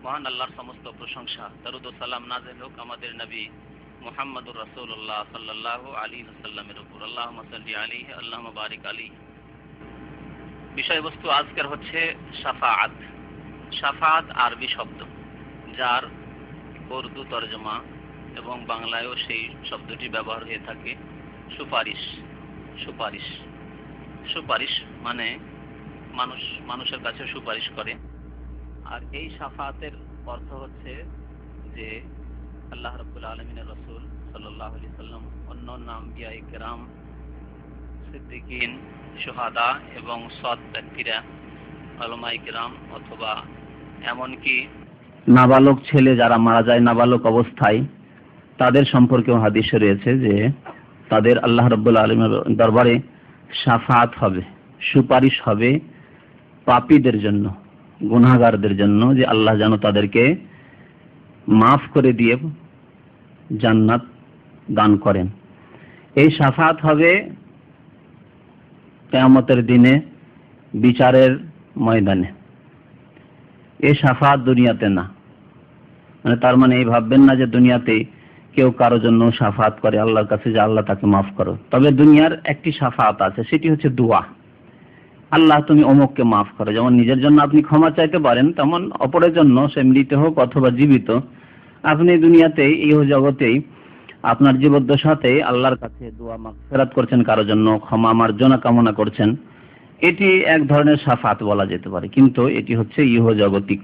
মহান আল্লাহর সমস্ত প্রশংসা, দরুদ ও সালাম নাযিল হোক আমাদের নবী মুহাম্মদুর রাসূলুল্লাহ সাল্লাল্লাহু আলাইহি ওয়াসাল্লামের উপর। আল্লাহুম্মা সাল্লি আলাইহি আল্লাহুম্মা বারিক আলাইহি। বিষয়বস্তু আজকের হচ্ছে শাফাআত। শাফাআত আরবি শব্দ, যার উর্দু তরজমা এবং বাংলায়ও সেই শব্দটি ব্যবহার হয়ে থাকে সুপারিশ। সুপারিশ সুপারিশ মানে মানুষের কাছে সুপারিশ করে। আর এই শাফাআতের অর্থ হচ্ছে যে আল্লাহ রাব্বুল আলামিনের রাসূল সাল্লাল্লাহু আলাইহি সাল্লাম, অন্যান্য আম্বিয়ায়ে কেরাম, সিদ্দিকিন, শুহাদা এবং সৎ ব্যক্তিরা, উলামায়ে কেরাম, অথবা এমনকি নাবালক ছেলে যারা মারা যায় নাবালক অবস্থায়, তাদের সম্পর্কেও হাদিসে রয়েছে যে তাদের আল্লাহ রাব্বুল আলামিনের দরবারে শাফাআত হবে, সুপারিশ হবে পাপীদের জন্য, গুনাহগারদের জন্য, যে আল্লাহ যেন তাদেরকে মাফ করে দিয়ে জান্নাত দান করেন। এই শাফাআত হবে কিয়ামতের দিনে বিচারের ময়দানে। এই শাফাআত দুনিয়াতে না, মানে তার মানে এই ভাববেন না যে দুনিয়াতে কেউ কারোর জন্য শাফাআত করে আল্লাহর কাছে যে আল্লাহ তাকে মাফ করো। তবে দুনিয়ার একটি শাফাআত আছে, সেটি হচ্ছে দোয়া। আল্লাহ তুমি অমুককে মাফ করো। যেমন নিজের জন্য আপনি ক্ষমা চাইতে পারেন, তেমন অপরের জন্য, সে মৃত হোক অথবা জীবিত, আপনি দুনিয়াতেই ইহ জগতেই আপনার জীবদ্দশাতে আল্লাহর কাছে দোয়া মাগফিরাত করছেন, কারোর জন্য ক্ষমা মার্জনা কামনা করছেন। এটি এক ধরনের শাফাআত বলা যেতে পারে, কিন্তু এটি হচ্ছে ইহ জগতিক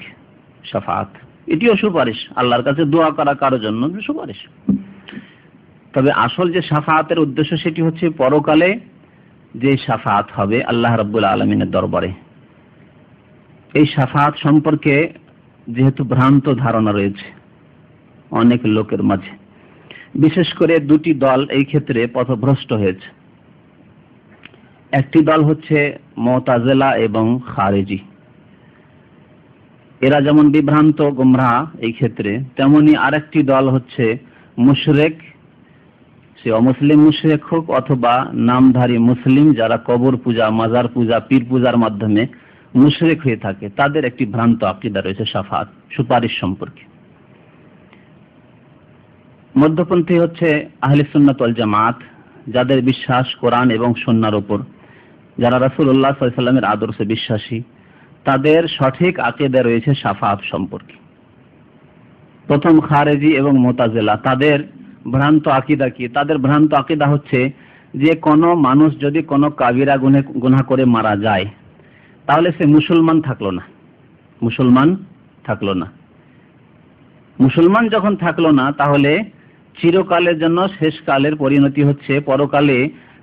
শাফাআত। এটিও সুপারিশ, আল্লাহর কাছে দোয়া করা কারোর জন্য সুপারিশ। তবে আসল যে শাফাআতের উদ্দেশ্য সেটি হচ্ছে পরকালে যে শাফাআত হবে আল্লাহ রাব্বুল আলামিনের দরবারে। এই শাফাআত সম্পর্কে যেহেতু ভ্রান্ত ধারণা রয়েছে অনেক লোকের মাঝে, বিশেষ করে দুটি দল এই ক্ষেত্রে পথভ্রষ্ট হয়েছে। একটি দল হচ্ছে মুতাজিলা এবং খারিজি। এরা যেমন বিভ্রান্ত গোমরাহ এই ক্ষেত্রে, তেমনি আরেকটি দল হচ্ছে মুশরিক, সে অমুসলিম মুশরিক হোক অথবা নামধারী মুসলিম, যারা কবর পূজা, মাজার পূজা, পীর পূজার মাধ্যমে মুশরিক হয়ে থাকে। তাদের একটি ভ্রান্ত আকীদা রয়েছে শাফাআত, সুপারিশ সম্পর্কে। মধ্যপন্থী হচ্ছে আহলে সুন্নাত ওয়াল জামাত, যাদের বিশ্বাস কোরআন এবং সুন্নাহর উপর, যারা রাসূলুল্লাহ সাল্লাল্লাহু আলাইহি ওয়াসাল্লামের আদর্শে বিশ্বাসী, তাদের সঠিক আকীদা রয়েছে শাফাআত সম্পর্কে। প্রথম খারেজি এবং মুতাজিলা, তাদের ভ্রান্ত আকীদা কি? তাদের ভ্রান্ত আকীদা হচ্ছে যে কোনো মানুষ যদি কোনো কাবিরা গুনাহ করে মারা যায়, তাহলে সে মুসলমান থাকলো না। মুসলমান যখন থাকলো না, তাহলে চিরকালের জন্য শেষকালের পরিণতি হচ্ছে, পরকালে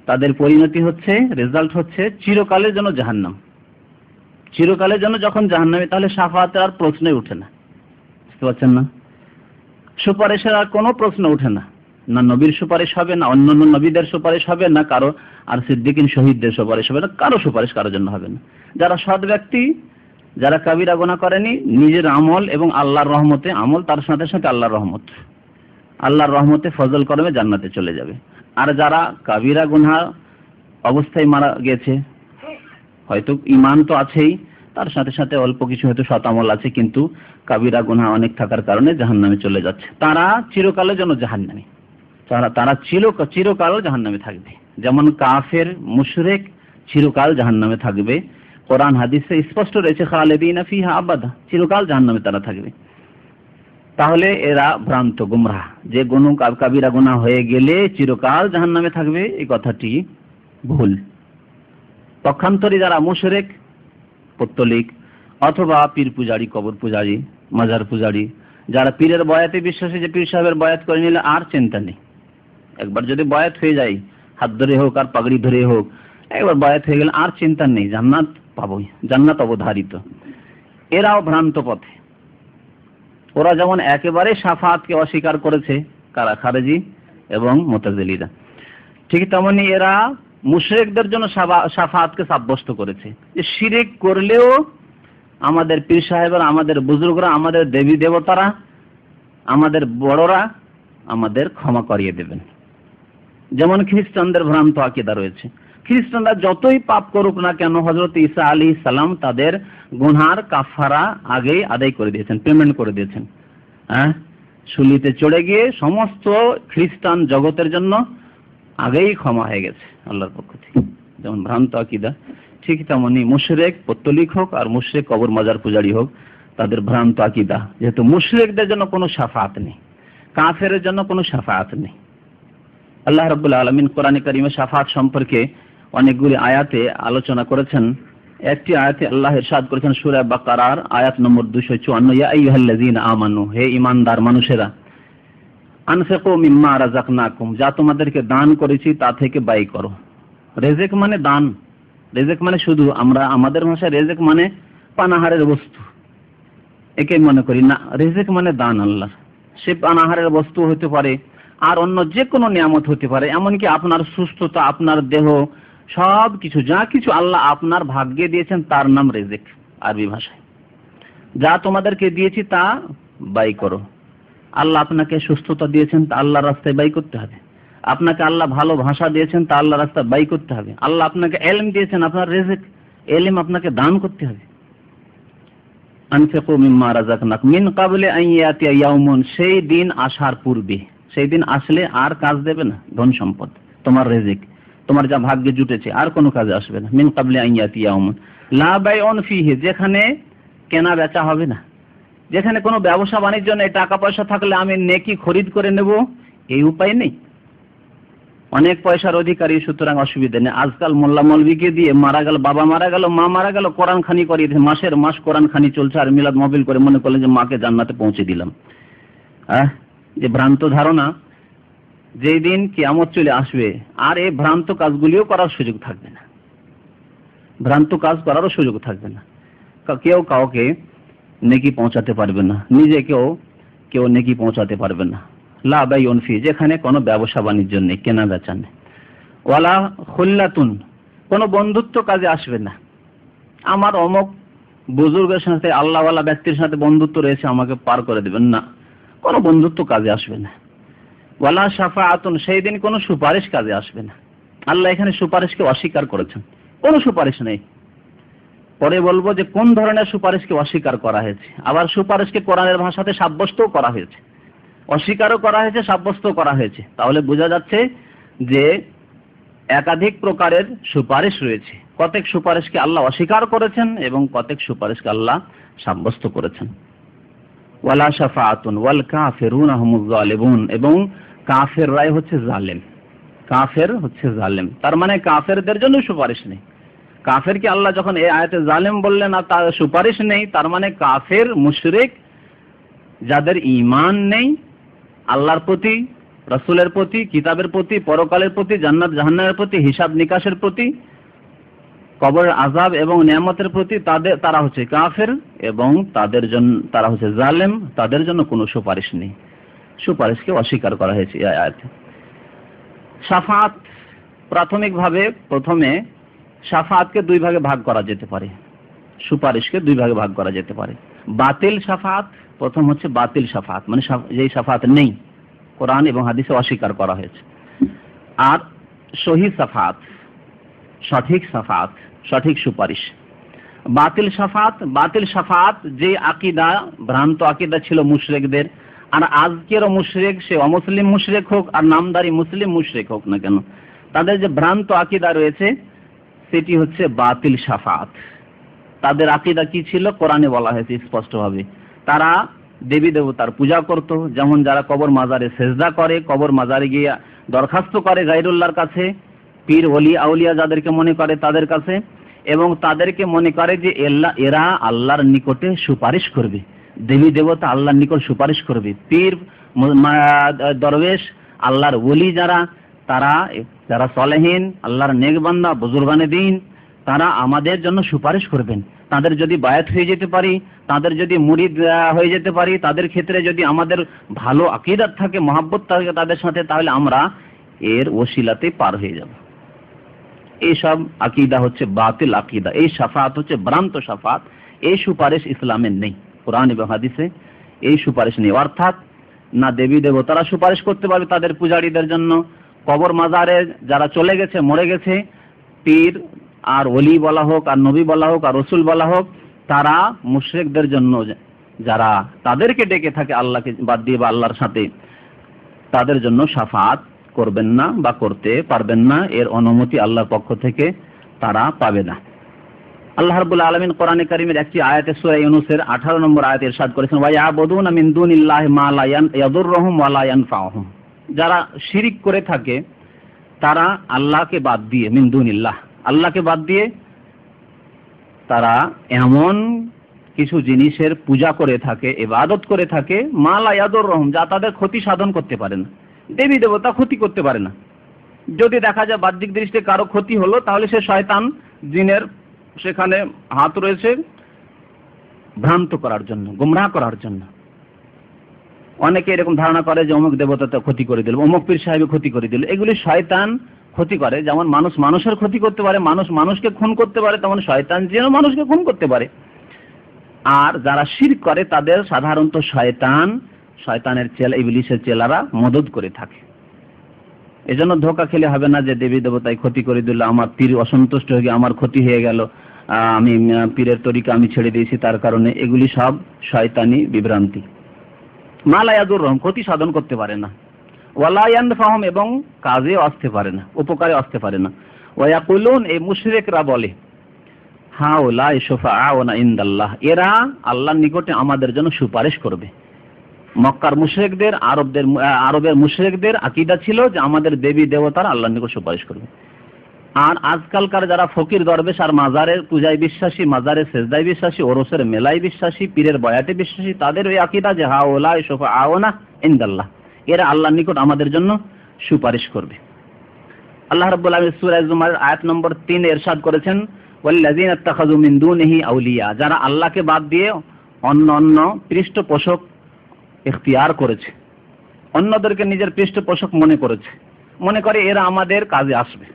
তাদের পরিণতি হচ্ছে, রেজাল্ট হচ্ছে চিরকালের জন্য জাহান্নাম। চিরকালের জন্য যখন জাহান্নামে, তাহলে শাফাআতের আর প্রশ্নই ওঠে না। বুঝতে পারছেন না? সুপারিশের আর কোনো প্রশ্ন ওঠে না। না নবীর সুপারিশ হবে, না অন্যান্য নবীদের সুপারিশ হবে, না কারো আর সিদ্দিকিন শহীদদের সুপারিশ হবে, না কারো সুপারিশ কারোর জন্য হবে না। যারা সৎ ব্যক্তি, যারা কাবিরা গুনাহ করেনি, নিজের আমল এবং আল্লাহর রহমতে, আমল তার সাথে সাথে আল্লাহর রহমতে ফজল করমে জান্নাতে চলে যাবে। আর যারা কাবিরা গুনাহ অবস্থায় মারা গেছে, হয়তো ঈমান তো আছেই, তার সাথে সাথে অল্প কিছু হয়তো সৎ আমল আছে, কিন্তু কাবিরা গুনাহ অনেক থাকার কারণে জাহান্নামে চলে যাচ্ছে। তারা চিরকালের জন্য জাহান্নামী, তারা চিরকাল জাহান্নামে থাকবে। যেমন কাফের, মুশরিক চিরকাল জাহান্নামে থাকবে। কোরআন হাদিসে স্পষ্ট রয়েছে খালিদিনা ফিহা আবাদা, চিরকাল জাহান্নামে তারা থাকবে। তাহলে এরা ভ্রান্ত, গুমরাহ, যে কাবিরা গুনাহ হয়ে গেলে চিরকাল জাহান্নামে থাকবে, এই কথাটি ভুল। পক্ষান্তরে যারা মুশরিক, পত্তলিক অথবা পীর পূজারী, কবর পূজারী, মাজার পূজারী, যারা পীরের বয়াতে বিশ্বাসী, যে পীর সাহেবের বয়াত করে নিলে আর চিন্তা নেই, একবার যদি বয়াত হয়ে যায়, হাত ধরে হোক আর পাগড়ি ধরে হোক, একবার বয়াত হয়ে গেলে আর চিন্তা নেই, জান্নাত পাবোই, জান্নাত অবধারিত। এরাও ভ্রান্ত পথে। ওরা যেমন একেবারে শাফাআতকে অস্বীকার করেছে, কারা? খারেজি এবং মুতাজিলিরা। ঠিক তেমনি এরা মুশরিকদের জন্য শাফাআতকে সাব্যস্ত করেছে, যে শিরক করলেও আমাদের পীর সাহেবরা, আমাদের বুজুর্গরা, আমাদের দেবী দেবতারা, আমাদের বড়রা আমাদের ক্ষমা করিয়ে দেবেন। যেমন খ্রিস্টানদের ভ্রান্ত আকীদা রয়েছে, খ্রিস্টানরা যতই পাপ করুক না কেন, হযরত ঈসা আলাইহিস সালাম তাদের গুনার কাফারা আগেই আদায় করে দিয়েছেন, পেমেন্ট করে দিয়েছেন। হ্যাঁ, শুলিতে চড়ে গিয়ে সমস্ত খ্রিস্টান জগতের জন্য আগেই ক্ষমা হয়ে গেছে আল্লাহর পক্ষ থেকে। যেমন ভ্রান্ত আকীদা, ঠিক তেমনি মুশরিক পত্তলিক হোক আর মুশরিক কবর মাজার পূজারী হোক, তাদের ভ্রান্ত আকীদা, যেহেতু মুশরিকদের জন্য কোনো শাফাআত নেই, কাফেরের জন্য কোনো শাফাআত নেই। আল্লাহ রাব্বুল আলামিন কোরআনে কারিমে শাফাআত সম্পর্কে অনেকগুলি আয়াতে আলোচনা করেছেন। একটি আয়াতে আল্লাহ ইরশাদ করেছেন সূরা বাকারার আয়াত নম্বর 254, ইয়া আইয়ুহাল্লাযীনা আমানু, হে ঈমানদার মানুষেরা, আনফিকু মিম্মা রাযাকনাকুম, যা তোমাদেরকে দান করেছি তা থেকে ব্যয় করো। রিজিক মানে দান, রিজিক মানে শুধু আমরা আমাদের ভাষায় রিজিক মানে পানাহারের বস্তু, একে মনে করি না। রিজিক মানে দান আল্লাহ, সে পানাহারের বস্তু হতে পারে আর অন্য যে কোনো নিয়ামত হতে পারে, এমনকি আপনার সুস্থতা, আপনার দেহ, সব কিছু, যা কিছু আল্লাহ আপনার ভাগ্যে দিয়েছেন তার নাম রিজিক আরবি ভাষায়। যা তোমাদেরকে দিয়েছি তা ব্যয় করো। আল্লাহ আপনাকে সুস্থতা দিয়েছেন, তা আল্লাহর রাস্তায় ব্যয় করতে হবে। আপনাকে আল্লাহ ভালো ভাষা দিয়েছেন, তা আল্লাহর রাস্তায় ব্যয় করতে হবে। আল্লাহ আপনাকে ইলম দিয়েছেন, আপনার রিজিক, ইলম আপনাকে দান করতে হবে। আনফিকু মিম্মা রাযাকনাকুম মিন ক্বাবলি আন ইয়াতিয়া ইয়াউমুন, সেই দিন আসার পূর্বে, সেই দিন আসলে আর কাজ দেবে না ধন সম্পদ, তোমার রিজিক, তোমার যা ভাগ্যে জুটেছে আর কোনো কাজে আসবে না। মিন ক্বাবলি আন ইয়াতিয়া ইয়াউমুন লা বাইউন ফিহি, যেখানে কেনা বেচা হবে না, যেখানে কোনো ব্যবসা বাণিজ্য নেই, টাকা পয়সা থাকলে আমি নেকি খরিদ করে নেব এই উপায় নেই। অনেক পয়সার অধিকারী, সুতরাং অসুবিধা নেই। আজকাল মোল্লা মৌলবীকে দিয়ে মারা গেল, বাবা মারা গেল, মা মারা গেল, কোরআন খানি করিয়ে দিয়েছে, মাসের মাস কোরআন খানি চলছে আর মিলাদ মাহফিল করে মনে করলেন যে মাকে জান্নাতে পৌঁছে দিলাম। যে ভ্রান্ত ধারণা, যেই দিন কিয়ামত চলে আসবে আর এই ভ্রান্ত কাজগুলিও করার সুযোগ থাকবে না, ভ্রান্ত কাজ করারও সুযোগ থাকবে না। কেউ কাউকে নেকি পৌঁছাতে পারবে না, নিজেকেও কেউ নেকি পৌঁছাতে পারবে না। লা বাইউন ফি, যেখানে কোনো ব্যবসা বাণিজ্য নেই, কেনা বেচা নেই। ওয়ালা খুল্লাতুন, কোনো বন্ধুত্ব কাজে আসবে না। আমার অমুক বুজুর্গের সাথে, আল্লাহওয়ালা ব্যক্তির সাথে বন্ধুত্ব রয়েছে, আমাকে পার করে দেবেন না, কোনো বন্ধুত্ব কাজে আসবে না। ওয়ালা শাফাআতুন, সেই দিন কোনো সুপারিশ কাজে আসবে না। আল্লাহ এখানে সুপারিশকে অস্বীকার করেছেন, কোনো সুপারিশ নেই। পরে বলবো যে কোন ধরনের সুপারিশকে অস্বীকার করা হয়েছে। আবার সুপারিশকে কোরআনের ভাষাতে সাব্যস্তও করা হয়েছে, অস্বীকারও করা হয়েছে, সাব্যস্তও করা হয়েছে। তাহলে বোঝা যাচ্ছে যে একাধিক প্রকারের সুপারিশ রয়েছে। কতক সুপারিশকে আল্লাহ অস্বীকার করেছেন এবং কতক সুপারিশকে আল্লাহ সাব্যস্ত করেছেন। ওয়ালা শাফাআতুন ওয়াল কাফিরুনা হুমুজ জালিমুন, এবং কাফেররাই হচ্ছে জালেম, কাফের হচ্ছে জালেম। তার মানে কাফেরদের জন্য সুপারিশ নেই। কাফেরকে আল্লাহ যখন এই আয়াতে জালেম বললেন আর তার সুপারিশ নেই, তার মানে কাফের, মুশরিক, যাদের ঈমান নেই আল্লাহর প্রতি, রাসূলের প্রতি, কিতাবের প্রতি, পরকালের প্রতি, জান্নাত জাহান্নামের প্রতি, হিসাব নিকাশের প্রতি, কবরের আযাব এবং নিয়ামতের প্রতি, তারা হচ্ছে কাফের এবং তাদের জন্য তারা হচ্ছে জালেম, তাদের জন্য কোনো সুপারিশ নেই। সুপারিশকে অস্বীকার করা হয়েছে এই আয়াতে। শাফাআত, প্রাথমিকভাবে প্রথমে শাফাআতকে দুই ভাগে ভাগ করা যেতে পারে, সুপারিশকে দুই ভাগে ভাগ করা যেতে পারে। বাতিল শাফাআত, প্রথম হচ্ছে বাতিল শাফাআত, মানে যেই শাফাআত নেই, কোরআন এবং হাদিসে অস্বীকার করা হয়েছে। আর সহিহ শাফাআত, সঠিক শাফাআত, সঠিক সুপারিশ। বাতিল শাফাআত, বাতিল শাফাআত যে আকীদা, ভ্রান্ত আকীদা ছিল মুশরিকদের, আর আজকেরও মুশরিক, সে অমুসলিম মুশরিক হোক আর নামদারি মুসলিম মুশরিক হোক না কেন, তাদের যে ভ্রান্ত আকীদা রয়েছে সেটি হচ্ছে বাতিল শাফাআত। তাদের আকীদা কি ছিল? কোরআনে বলা হয়েছে স্পষ্টভাবে, তারা দেবী দেবতার পূজা করত, যেমন যারা কবর মাজারে সেজদা করে, কবর মাজারে গিয়ে দরখাস্ত করে গায়রুল্লাহর কাছে, পীর ওলি আউলিয়া যাদেরকে মনে করে তাদের কাছে, এবং তাদেরকে মনে করে যে এরা আল্লাহর নিকটে সুপারিশ করবে, দেবী দেবতা আল্লাহর নিকট সুপারিশ করবে, পীর দরবেশ আল্লাহর ওলি যারা সলেহীন, আল্লাহর নেক বান্দা, বুজুর্গানে দ্বীন, তারা আমাদের জন্য সুপারিশ করবেন। তাদের যদি বায়াত হয়ে যেতে পারি, তাদের যদি মুরিদ হয়ে যেতে পারি, তাদের ক্ষেত্রে যদি আমাদের ভালো আকীদা থাকে, মহব্বত থাকে তাদের সাথে, তাহলে আমরা এর ওসিলাতে পার হয়ে যাব। এইসব আকীদা হচ্ছে বাতিল আকীদা। এই শাফাআত হচ্ছে ভ্রান্ত শাফাআত। এই সুপারিশ ইসলামে নেই, কোরআন এবং হাদিসে এই সুপারিশ নেই। অর্থাৎ না দেবী দেবতারা সুপারিশ করতে পারবে তাদের পূজারীদের জন্য, কবর মাজারে যারা চলে গেছে, মরে গেছে, পীর আর ওলি বলা হোক, আর নবী বলা হোক, আর রসুল বলা হোক, তারা মুশরিকদের জন্য, যারা তাদেরকে ডেকে থাকে আল্লাহকে বাদ দিয়ে বা আল্লাহর সাথে, তাদের জন্য শাফাত করবেন না বা করতে পারবেন না। এর অনুমতি আল্লাহর পক্ষ থেকে তারা পাবে না। আল্লাহ রাব্বুল আলামিন কোরআনে কারীমের একটি আয়াতে সূরা ইউনূসের 18 নম্বর আয়াতে ইরশাদ করেছেন, ওয়া ইয়াবুদুনা মিন দুনিল্লাহি মা লা ইয়াদুররুহুম ওয়া লা ইয়ানফাউহুম। যারা শিরিক করে থাকে তারা আল্লাহকে বাদ দিয়ে, মিন দুনিল্লাহ, আল্লাহকে বাদ দিয়ে তারা এমন কিছু জিনিসের পূজা করে থাকে, ইবাদত করে থাকে, মা লা ইয়াদুররুহুম, যা তাদের ক্ষতি সাধন করতে পারে না। দেবী দেবতা ক্ষতি করতে পারে না। যদি দেখা যায় বাহ্যিক দৃষ্টিতে কারো ক্ষতি হলো, তাহলে সে শয়তান, জিনের সেখানে হাত রয়েছে ভ্রান্ত করার জন্য, গোমরাহ করার জন্য। অনেকে এরকম ধারণা করে যে অমুক দেবতা তো ক্ষতি করে দিল, অমুক পীর সাহেব ক্ষতি করে দিল। এগুলি শয়তান ক্ষতি করে। যেমন মানুষ মানুষের ক্ষতি করতে পারে, মানুষ মানুষকে খুন করতে পারে, তেমন শয়তান যেন মানুষকে খুন করতে পারে। আর যারা শিরক করে তাদের সাধারণত শয়তানের চেলা, ইবলিসের চেলারা মদদ করে থাকে। এজন্য ধোঁকা খেলে হবে না যে দেবী দেবতায় ক্ষতি করে দিল, আমার পীর অসন্তুষ্ট হয়ে গিয়ে আমার ক্ষতি হয়ে গেল, আমি পীরের তরিকা আমি ছেড়ে দিয়েছি তার কারণে। এগুলি সব শয়তানি বিভ্রান্তি। মা লা ইয়াদুররুহুম, ক্ষতি সাধন করতে পারে না, ওয়া লা ইয়ানফাহুম, এবং কাজে আসতে পারে না, উপকারে আসতে পারে না। ওয়া ইয়াকুলুন, এই মুশরিকরা বলে, হাউলাই শুফাআউনা ইনদাল্লাহ, এরা আল্লাহর নিকটে আমাদের জন্য সুপারিশ করবে। মক্কার মুশরিকদের, আরবের মুশরিকদের আকীদা ছিল যে আমাদের দেবী দেবতারা আল্লাহর নিকট সুপারিশ করবে। আর আজকালকার যারা ফকির দরবেশ আর মাজারের পূজায় বিশ্বাসী, মাজারের সেজদায় বিশ্বাসী, ওরসের মেলায় বিশ্বাসী, পীরের বয়াতে বিশ্বাসী, তাদের ওই আকীদা যে হাউলাই শুফাআউনা ইনদাল্লাহ, এরা আল্লাহর নিকট আমাদের জন্য সুপারিশ করবে। আল্লাহ রাব্বুল আলামিন সূরা জুমার আয়াত নম্বর 3 এ ইরশাদ করেছেন, ওয়াল্লাযীনা ইত্তাখাযু মিন দুনিহি আউলিয়া, যারা আল্লাহকে বাদ দিয়ে অন্য পৃষ্ঠপোষক ইখতিয়ার করেছে, অন্যদেরকে নিজের পৃষ্ঠপোষক মনে করেছে, মনে করে এরা আমাদের কাজে আসবে,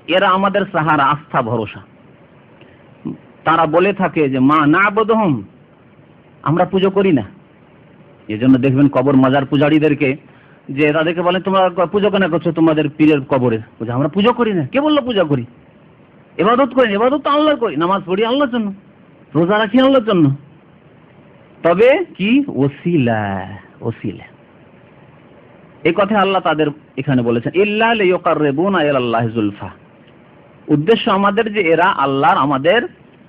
এরা আমাদের সাহারা, আস্থা, ভরসা। তারা বলে থাকে যে মা না'বুদুহুম, আমরা পুজো করি না। এজন্য দেখবেন কবর মাজার পূজারীদেরকে, যে তাদেরকে বলেন তোমরা পুজো কেন করছো তোমাদের পীরের কবরে? আমরা পুজো করি না। কে বললো পূজা করি? ইবাদত করি, ইবাদত তো আল্লাহর করি, নামাজ পড়ি আল্লাহর জন্য, রোজা রাখি আল্লাহর জন্য। তবে কি ওসিলা, এই কথা আল্লাহ তাদের এখানে বলেছেন, ইল্লা লিয়ুকাররিবুনা ইলাল্লাহি যুলফা, উদ্দেশ্য আমাদের যে এরা আল্লাহর আমাদের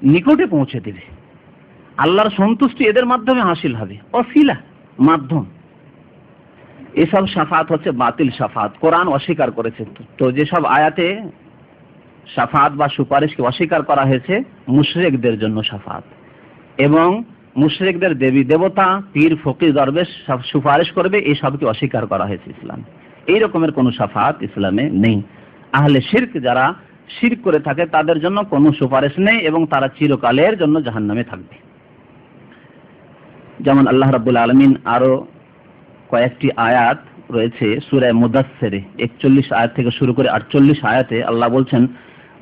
নিকটে পৌঁছে দেবে, আল্লাহর সন্তুষ্টি এদের মাধ্যমে হাসিল হবে, ওসিলা, মাধ্যম। এসব শাফাত হচ্ছে বাতিল শাফাত, কোরআন অস্বীকার করেছে। তো যেসব আয়াতে শাফাত বা সুপারিশকে অস্বীকার করা হয়েছে, মুশরিকদের জন্য শাফাত, এবং মুশরিকদের দেবী দেবতা, পীর ফকির দরবেশ সব সুপারিশ করবে, এই সবকে অস্বীকার করা হয়েছে ইসলাম। এই রকমের কোনো শাফাত ইসলামে নেই। আহলে শিরক, যারা শিরক করে থাকে তাদের জন্য কোনো সুপারিশ নেই, এবং তারা চিরকালের জন্য জাহান্নামে থাকবে। যেমন আল্লাহ রাব্বুল আলামিন আরো কয়েকটি আয়াত রয়েছে সূরা মুদাসসিরে, 41 আয়াত থেকে শুরু করে 48 আয়াতে আল্লাহ বলছেন,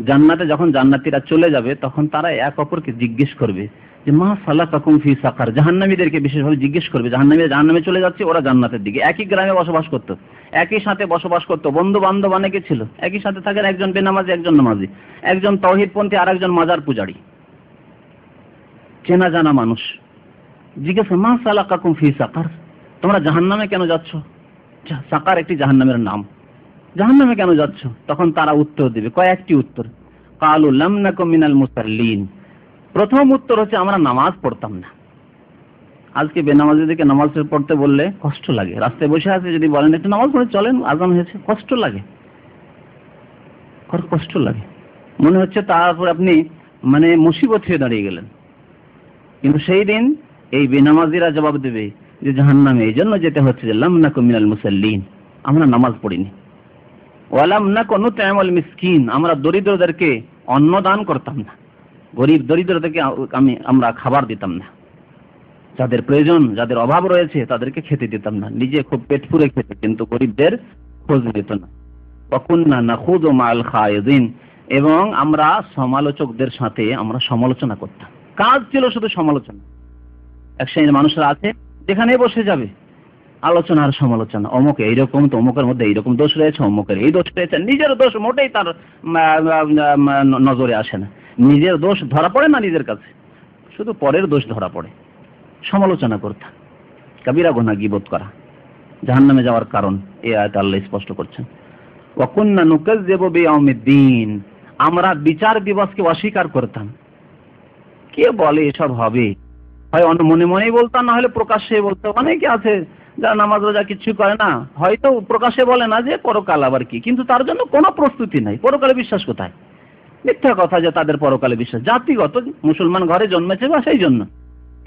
জান্নাতে যখন জান্নাতীরা চলে যাবে তখন তারা এক অপরকে জিজ্ঞেস করবে যে মা সালাকাকুম ফি সাকার, জাহান্নামীদেরকে বিশেষভাবে জিজ্ঞেস করবে। জাহান্নামীরা জাহান্নামে চলে যাচ্ছে, ওরা জান্নাতের দিকে। একই গ্রামে বসবাস করত, একই সাথে বসবাস করত, বন্ধু বান্ধব অনেকে ছিল, একই সাথে থাকেন, একজন বেনামাজি, একজন নামাজি, একজন তাওহীদপন্থী আর একজন মাজার পূজারী, চেনা জানা মানুষ। জিজ্ঞেস মা সালাকাকুম ফি সাকার, তোমরা জাহান্নামে কেন যাচ্ছ? সাকার একটি জাহান্নামের নাম, জাহান্নামে কেন যাচ্ছ? তখন তারা উত্তর দেবে, কয়েকটি উত্তর। কালু লাম নাকুম মিনাল মুসাল্লিন, প্রথম উত্তর হচ্ছে আমরা নামাজ পড়তাম না। আজকে বেনামাজিদেরকে নামাজ পড়তে বললে কষ্ট লাগে। রাস্তায় বসে আছে, যদি বলেন একটু নামাজ পড়ে চলেন, আজান হয়েছে, কষ্ট লাগে, কষ্ট লাগে, মনে হচ্ছে তারপর আপনি মানে মুসিবত হয়ে দাঁড়িয়ে গেলেন। কিন্তু সেই দিন এই বেনামাজিরা জবাব দেবে যে জাহান্নামে এই জন্য যেতে হচ্ছে যে লাম নাকুম মিনাল মুসাল্লিন, আমরা নামাজ পড়িনি। ওয়ালাম নাকু নুত'ইমুল মিসকিন, আমরা দরিদ্রদেরকে অন্ন দান করতাম না, গরিব দরিদ্রদেরকে আমরা খাবার দিতাম না, যাদের প্রয়োজন, যাদের অভাব রয়েছে তাদেরকে খেতে দিতাম না, নিজে খুব পেট পুরে খেতে, কিন্তু গরিবদের খোঁজ নিত না। ওয়া কুননা নাখুযু মা'আল খায়িদিন, এবং আমরা সমালোচকদের সাথে আমরা সমালোচনা করতাম। কাজ ছিল শুধু সমালোচনা। এক শ্রেণীর মানুষরা আছে যেখানে বসে যাবে, আলোচনা আর সমালোচনা, অমুক এইরকম, তো অমুকের মধ্যে এইরকম দোষ রয়েছে, অমুকের এই দোষ রয়েছে। নিজের দোষ মোটেই তার নজরে আসে না, নিজের দোষ ধরা পড়ে না নিজের কাছে, শুধু পরের দোষ ধরা পড়ে। সমালোচনা করতে কাবিরা গুনাহ গীবত করা, জাহান্নামে যাওয়ার কারণ এই আয়াতে আল্লাহ স্পষ্ট করছেন। ওয়া কুননা নুকাজ্জিবু বিয়াউমিদ্দিন, আমরা বিচার দিবসকে অস্বীকার করতাম। কে বলে এসব হবে? হয় মনে মনেই বলতাম, না হলে প্রকাশ্যে বলতো। অনেকে আছে যারা নামাজ রোজা কিছু করে না, হয়তো প্রকাশ্যে বলে না যে পরকাল আবার কি, কিন্তু তার জন্য কোনো প্রস্তুতি নাই। পরকালে বিশ্বাস কোথায়? মিথ্যা কথা যে তাদের পরকালে বিশ্বাস। জাতিগত মুসলমান ঘরে জন্মেছে বা সেই জন্য।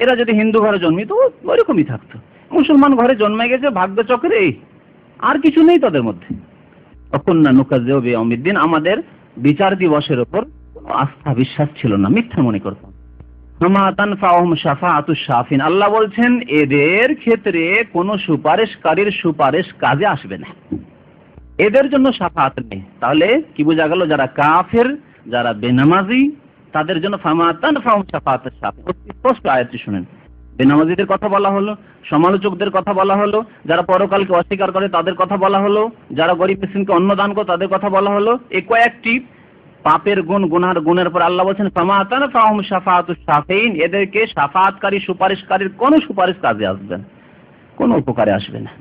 এরা যদি হিন্দু ঘরে জন্মিত ওইরকমই থাকতো। মুসলমান ঘরে জন্মে গেছে ভাগ্যচক্রে, আর কিছু নেই তাদের মধ্যে। অকুন্না নুকাজ্জিবু বিয়াউমিদ্দিন, আমাদের বিচার দিবসের উপর কোনো আস্থা বিশ্বাস ছিল না, মিথ্যা মনে করতাম। ফামা তানফাউহুম শাফাআতুশ শাফিন, আল্লাহ বলছেন এদের ক্ষেত্রে কোনো সুপারিশকারীর সুপারিশ কাজে আসবে না, এদের জন্য শাফাআত নেই। তাহলে কি বোঝা গেল? যারা কাফের, যারা বেনামাজি, তাদের জন্য ফামা তানফাউহুম শাফাআতুশ শাফিন। স্পষ্ট আয়াতটি শুনেন, বেনামাজিদের কথা বলা হলো, সমালোচকদের কথা বলা হলো, যারা পরকালকে অস্বীকার করে তাদের কথা বলা হলো, যারা গরিব মিসকিনকে অন্ন দান করে তাদের কথা বলা হলো। এই কয়েকটি পাপের গুণ, গুনার গুণের পর আল্লাহ বলছেন ফামা তানফাউহুম শাফাআতুশ শাফিন, এদেরকে শাফাআতকারী সুপারিশকারীর কোনো সুপারিশ কাজে আসবে না, কোনো উপকারে আসবে না।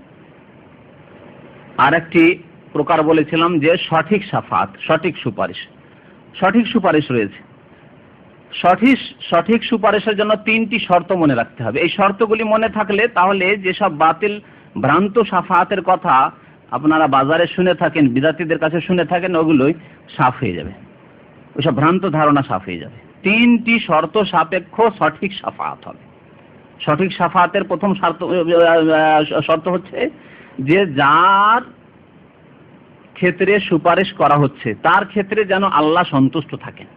আর একটি প্রকার বলেছিলাম যে সঠিক শাফাআত, সঠিক সুপারিশ। সঠিক সুপারিশ রয়েছে। সঠিক সুপারিশের জন্য 3টি শর্ত মনে রাখতে হবে। এই শর্তগুলি মনে থাকলে তাহলে যেসব বাতিল ভ্রান্ত শাফাআতের কথা আপনারা বাজারে শুনে থাকেন, বিদাতীদের কাছে শুনে থাকেন, ওগুলোই সাফ হয়ে যাবে, ওইসব ভ্রান্ত ধারণা সাফ হয়ে যাবে। 3টি শর্ত সাপেক্ষ সঠিক শাফাআত হবে। সঠিক শাফাআতের প্রথম শর্ত হচ্ছে যে যার ক্ষেত্রে সুপারিশ করা হচ্ছে তার ক্ষেত্রে যেন আল্লাহ সন্তুষ্ট থাকেন।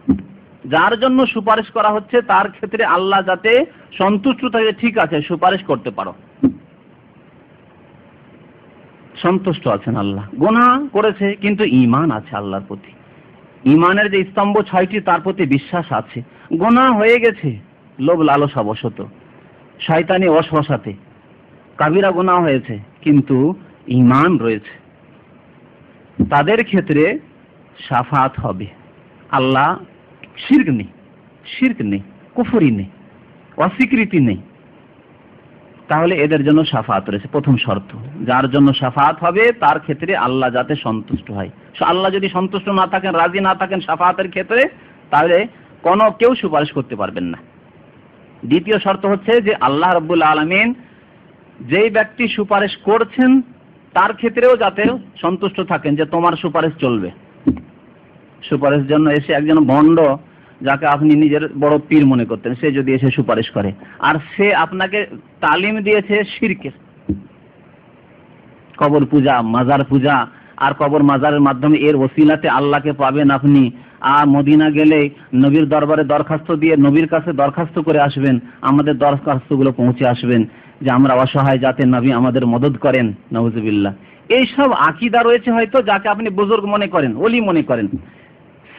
যার জন্য সুপারিশ করা হচ্ছে তার ক্ষেত্রে আল্লাহ যাতে সন্তুষ্ট থাকে, ঠিক আছে সুপারিশ করতে পারো, সন্তুষ্ট আছেন আল্লাহ। গুনাহ করেছে কিন্তু ঈমান আছে আল্লাহর প্রতি, ঈমানের যে স্তম্ভ 6টি তার প্রতি বিশ্বাস আছে। গুনাহ হয়ে গেছে লোভ লালসা বশত, শয়তানি ওয়াসওয়াসাতে কাবিরা গুনাহ হয়েছে, কিন্তু ঈমান রয়েছে, তাদের ক্ষেত্রে শাফাআত হবে। আল্লাহ শিরক নেই, কুফরি নেই, অস্বীকৃতি নেই, তাহলে এদের জন্য শাফাআত রয়েছে। প্রথম শর্ত, যার জন্য শাফাআত হবে তার ক্ষেত্রে আল্লাহ যাতে সন্তুষ্ট হয়। আল্লাহ যদি সন্তুষ্ট না থাকেন, রাজি না থাকেন শাফাআতের ক্ষেত্রে, তাহলে কেউ সুপারিশ করতে পারবেন না। দ্বিতীয় শর্ত হচ্ছে যে আল্লাহ রাব্বুল আলামিন যেই ব্যক্তি সুপারিশ করছেন তার ক্ষেত্রেও যাতে সন্তুষ্ট থাকেন যে তোমার সুপারিশ চলবে। সুপারিশের জন্য এসে একজন ভণ্ড, যাকে আপনি নিজের বড় পীর মনে করতেন, সে যদি এসে সুপারিশ করে, আর সে আপনাকে তালিম দিয়েছে শিরকের, কবর পূজা, মাজার পূজা, আর কবর মাজারের মাধ্যমে এর ওসিলাতে আল্লাহকে পাবেন আপনি, আর মদিনা গেলে নবীর দরবারে দরখাস্ত দিয়ে নবীর কাছে দরখাস্ত করে আসবেন, আমাদের দরখাস্তগুলো পৌঁছে আসবেন যে আমরা অসহায়, যাতে নবী আমাদের মদদ করেন, নাউজুবিল্লাহ। এইসব আকীদা রয়েছে হয়তো, যাকে আপনি বুজুর্গ মনে করেন, ওলি মনে করেন,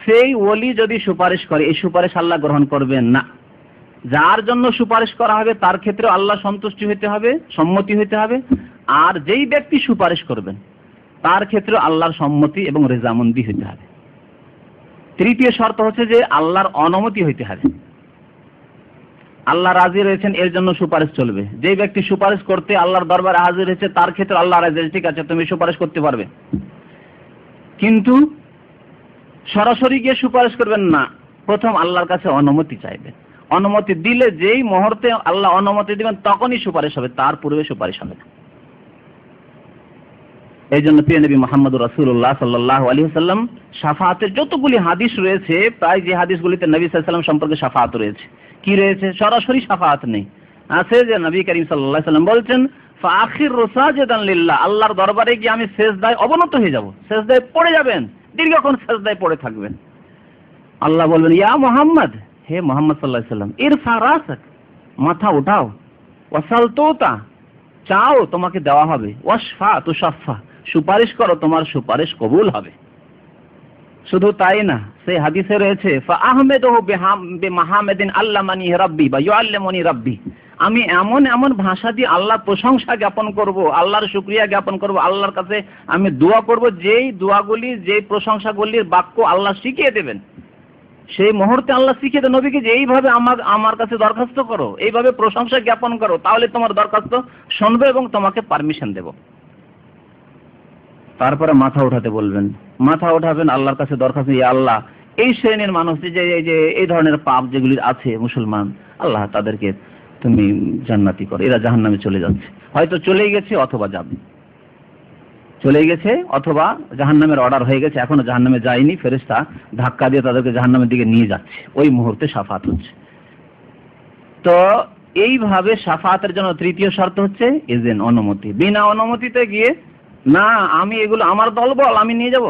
সেই ওলি যদি সুপারিশ করে এই সুপারিশ আল্লাহ গ্রহণ করবেন না। যার জন্য সুপারিশ করা হবে তার ক্ষেত্রে আল্লাহ সন্তুষ্টি হতে হবে, সম্মতি হতে হবে, আর যেই ব্যক্তি সুপারিশ করবেন তার ক্ষেত্রে আল্লাহর সম্মতি এবং রেজামন্দি হতে হবে। তৃতীয় শর্ত হচ্ছে যে আল্লাহর অনুমতি হইতে হবে। আল্লাহ রাজি রয়েছেন এর জন্য সুপারিশ চলবে। যেই ব্যক্তি সুপারিশ করতে আল্লাহর দরবারে হাজির হয়েছে তার ক্ষেত্রে আল্লাহ রাজি, ঠিক আছে তুমি সুপারিশ করতে পারবে, কিন্তু সরাসরি গিয়ে সুপারিশ করবেন না, প্রথম আল্লাহর কাছে অনুমতি চাইবেন। অনুমতি দিলে যেই মুহূর্তে আল্লাহ অনুমতি দিবেন তখনই সুপারিশ হবে, তার পূর্বে সুপারিশ হবে না। এই জন্য প্রিয় নবী মুহাম্মদুর রাসূলুল্লাহ সাল্লাল্লাহু আলাইহি ওয়াসাল্লাম শাফাআতের যতগুলি হাদিস রয়েছে, প্রায় যে হাদিসগুলিতে নবী সাল্লাল্লাহু আলাইহি ওয়াসাল্লাম সম্পর্কে শাফাআত রয়েছে, কি রয়েছে? সরাসরি শাফাআত নেই, আছে যে নবী করিম সাল্লাল্লাহু আলাইহি ওয়াসাল্লাম বলছেন ফাখিরু সাজিদান লিল্লাহ, আল্লাহর দরবারে গিয়ে আমি সিজদায় অবনত হয়ে যাব, সিজদায় পড়ে যাবেন, দীর্ঘক্ষণ সিজদায় পড়ে থাকবেন। আল্লাহ বলবেন ইয়া মুহাম্মদ, হে মুহাম্মদ সাল্লাল্লাহু আলাইহি ওয়াসাল্লাম, ইরফা রাসাক, মাথা উঠাও, ওয়াসাল তুতা, চাও তোমাকে দেওয়া হবে, ওয়াশফা তুশাফা, সুপারিশ করো তোমার সুপারিশ কবুল হবে। শুধু তাই না, সেই হাদিসে রয়েছে ফা আহমেদহু বিমাহামেদিন আল্লামানি রাব্বি বা ইউআল্লিমুনি রাব্বি, আমি এমন এমন ভাষা দিয়ে আল্লাহর প্রশংসা জ্ঞাপন করব, আল্লাহর শুকরিয়া জ্ঞাপন করব, আল্লাহর কাছে আমি দোয়া করব, যেই দোয়াগুলি যেই প্রশংসাগুলির বাক্য আল্লাহ শিখিয়ে দেবেন। সেই মুহূর্তে আল্লাহ শিখিয়ে দেন নবীকে যে এইভাবে আমার কাছে দরখাস্ত করো, এইভাবে প্রশংসা জ্ঞাপন করো, তাহলে তোমার দরখাস্ত শুনবে এবং তোমাকে পারমিশন দেব। তারপরে মাথা উঠাতে বলবেন, মাথা উঠাবেন, আল্লাহর কাছে দরখাস্ত, ইয়া আল্লাহ এই শ্রেণীর মানুষ যে এই ধরনের পাপ যেগুলি আছে মুসলমান, আল্লাহ তাদেরকে তুমি জান্নাতি করো, এরা জাহান্নামে চলে যাচ্ছে, হয়তো চলেই গেছে অথবা যাবে, চলে গেছে অথবা জাহান্নামের অর্ডার হয়ে গেছে, এখনো জাহান্নামে যায়নি, ফেরেশতা ধাক্কা দিয়ে তাদেরকে জাহান্নামের দিকে নিয়ে যাচ্ছে, ওই মুহূর্তে শাফাত হচ্ছে। তো এইভাবে শাফাতের জন্য তৃতীয় শর্ত হচ্ছে ইজেন, অনুমতি। বিনা অনুমতিতে গিয়ে না আমি এগুলো আমার দলবল আমি নিয়ে যাব,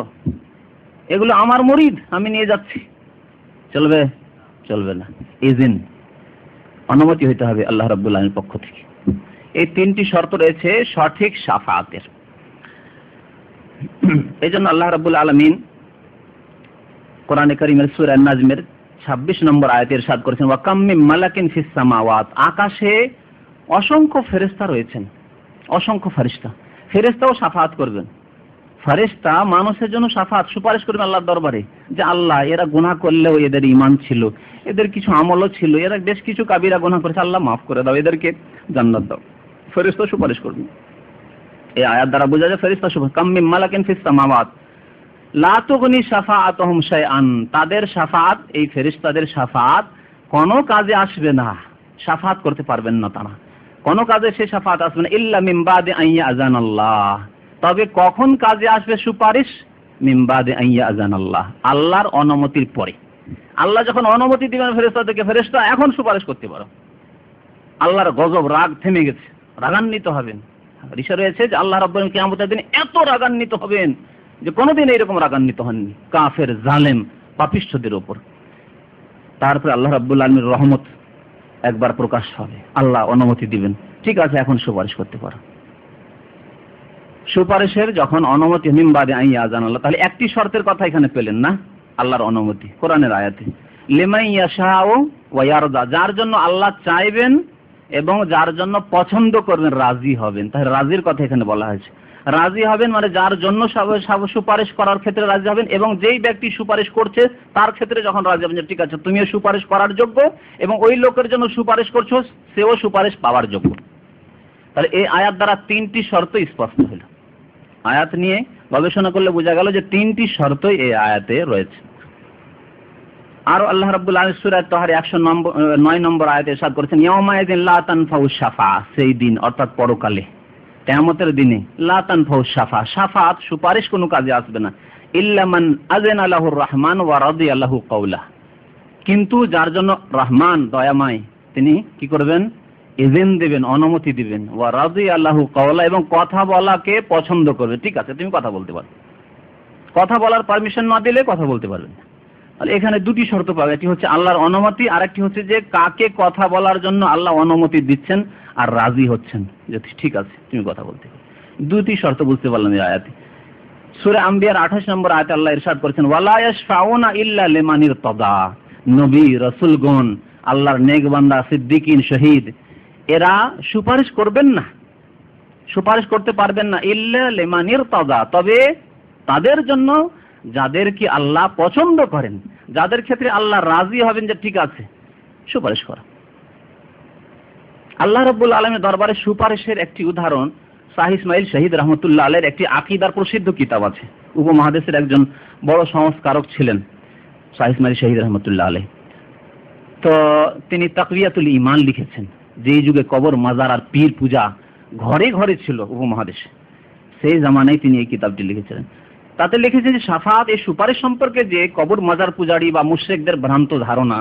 এগুলো আমার মুরিদ আমি নিয়ে যাচ্ছি, চলবে? চলবে না। ইজেন, অনুমতি হইতে হবে আল্লাহ রাব্বুল আলামিনের পক্ষ থেকে। এই তিনটি শর্ত রয়েছে সঠিক শাফাতের। এই জন্য আল্লাহ রাব্বুল আলামিন কোরআনে কারীমের সূরা আন-নাজমের 26 নম্বর আয়াতে ইরশাদ করেছেন, ওয়া কাম মিন মালাকিন ফিস সামাওয়াত, আকাশে অসংখ্য ফেরেশতা রয়েছেন, অসংখ্য ফেরেশতা, ফেরেশতাও শাফাত করবেন। ফেরেশতা মানুষের জন্য শাফাত সুপারিশ করবেন আল্লাহর দরবারে, যে আল্লাহ এরা গুনাহ করলেও এদের ঈমান ছিল, এদের কিছু আমলও ছিল, এরা বেশ কিছু কাবিরা গুনাহ করেছে, আল্লাহ মাফ করে দাও, এদেরকে জান্নাত দাও। ফেরেশতা সুপারিশ করবেন। এই আয়াত দ্বারা বোঝা যায় ফেরেশতা সুপারিশ। কাম মিন মালাকিন ফিস সামাওয়াত লা তুগনি শাফাআতুহুম শাইআন, তাদের শাফাত, এই ফেরেশতাদের শাফাত কোনো কাজে আসবে না, শাফাত করতে পারবেন না তারা, কোনো কাজে সে শাফাত আসবে না, ইল্লা মিন বাদি আন ইয়াযানাল্লাহ, তবে কখন কাজে আসবে সুপারিশ? মিন বাদি আন ইয়াযানাল্লাহ, আল্লাহর অনুমতির পরে। আল্লাহ যখন অনুমতি দিবেন ফেরেশতাদেরকে, ফেরেশতা এখন সুপারিশ করতে পারো, আল্লাহর গজব রাগ থেমে গেছে, রাগান্বিত হবেন। হাদিসে রয়েছে যে আল্লাহ রাব্বুল আলামিন কিয়ামতের দিনে এত রাগান্বিত হবেন যে কোনোদিন এরকম রাগান্বিত হননি কাফের জালেম পাপিষ্ঠদের উপর। তারপরে আল্লাহ রাব্বুল আলামিনের রহমত একবার প্রকাশ হবে, আল্লাহ অনুমতি দিবেন, ঠিক আছে এখন সুপারিশ করতে পারো। সুপারিশের যখন অনুমতি মিন বাদি আন ইয়াযানাল্লাহ, তাহলে একটি শর্তের কথা এখানে পেলেন না, আল্লাহর অনুমতি কোরআনের আয়াতে, লিমান ইয়াশাউ ওয়া ইয়ারদা, যার জন্য আল্লাহ চাইবেন এবং যার জন্য পছন্দ করবেন, রাজি হবেন। তাহলে রাজির কথা এখানে বলা হয়েছে, রাজি হবেন মানে যার জন্য সুপারিশ করার ক্ষেত্রে রাজি হবেন, এবং যেই ব্যক্তি সুপারিশ করছে তার ক্ষেত্রে যখন রাজি হবেন যে ঠিক আছে তুমিও সুপারিশ করার যোগ্য এবং ওই লোকের জন্য সুপারিশ করছো সেও সুপারিশ পাওয়ার যোগ্য। তাহলে এই আয়াত দ্বারা তিনটি শর্ত স্পষ্ট হলো। আয়াত নিয়ে গবেষণা করলে বোঝা গেল যে তিনটি শর্তই এই আয়াতে রয়েছে। আর আল্লাহ রাব্বুল আলামিন সূরা তাহার 109 নম্বর আয়াতে ইরশাদ করেছেন, ইয়াউমা ইযিন লা তানফাউ শাফা, সেই দিন অর্থাৎ পরকালে কিয়ামতের দিনে, লা তানফাউ শাফা, শাফাত সুপারিশ কোনো কাজে আসবে না, ইল্লা মান আযানা লাহুর রহমান ওয়া রাদিয়া লাহু কাওলা, কিন্তু যার জন্য রহমান দয়াময় তিনি কি করবেন? ইযিন দিবেন, অনুমতি দিবেন, ওয়া রাদিয়া লাহু কাওলা, এবং কথা বলাকে পছন্দ করবে। ঠিক আছে তুমি কথা বলতে পারো, কথা বলার পারমিশন না দিলে কথা বলতে পারবেন না। তাহলে এখানে দুটি শর্ত পাবে, একটি হচ্ছে আল্লাহর অনুমতি, আর একটি হচ্ছে যে কাকে কথা বলার জন্য আল্লাহ অনুমতি দিচ্ছেন আর রাজি হচ্ছেন, যে ঠিক আছে তুমি কথা বলতে পারো। দুটি শর্ত বুঝতে পারলাম এই আয়াতে। সূরা আম্বিয়ার 28 নম্বর আয়াতে আল্লাহ ইরশাদ করেছেন, ওয়ালা ইয়াশফাউনা ইল্লা লিমান ইরতাদা, নবী রাসূলগণ, আল্লাহর নেক বান্দা, সিদ্দিকিন, শহীদ, এরা সুপারিশ করবেন না, সুপারিশ করতে পারবেন না, ইল্লা লিমান ইরতাদা, তবে তাদের জন্য যাদেরকে আল্লাহ পছন্দ করেন, যাদের ক্ষেত্রে আল্লাহ রাজি হবেন যে ঠিক আছে সুপারিশ করা। আল্লাহ রাব্বুল আলামিনের দরবারে সুপারিশের একটি উদাহরণ শাহ ইসমাইল শহীদ রহমতুল্লাহ আলাইহির একটি আকীদার প্রসিদ্ধ কিতাব আছে। উপমহাদেশের একজন বড় সংস্কারক ছিলেন শাহ ইসমাইল শহীদ রহমতুল্লাহ আলাইহি। তো তিনি তাকওয়াতুল ঈমান লিখেছেন। যেই যুগে কবর, মাজার আর পীর পূজা ঘরে ঘরে ছিল উপমহাদেশে, সেই জামানায় তিনি এই কিতাবটি লিখেছিলেন। তাতে লিখেছে যে শাফাত, এই সুপারিশ সম্পর্কে যে কবর মাজার পূজারী বা মুশরিকদের ভ্রান্ত ধারণা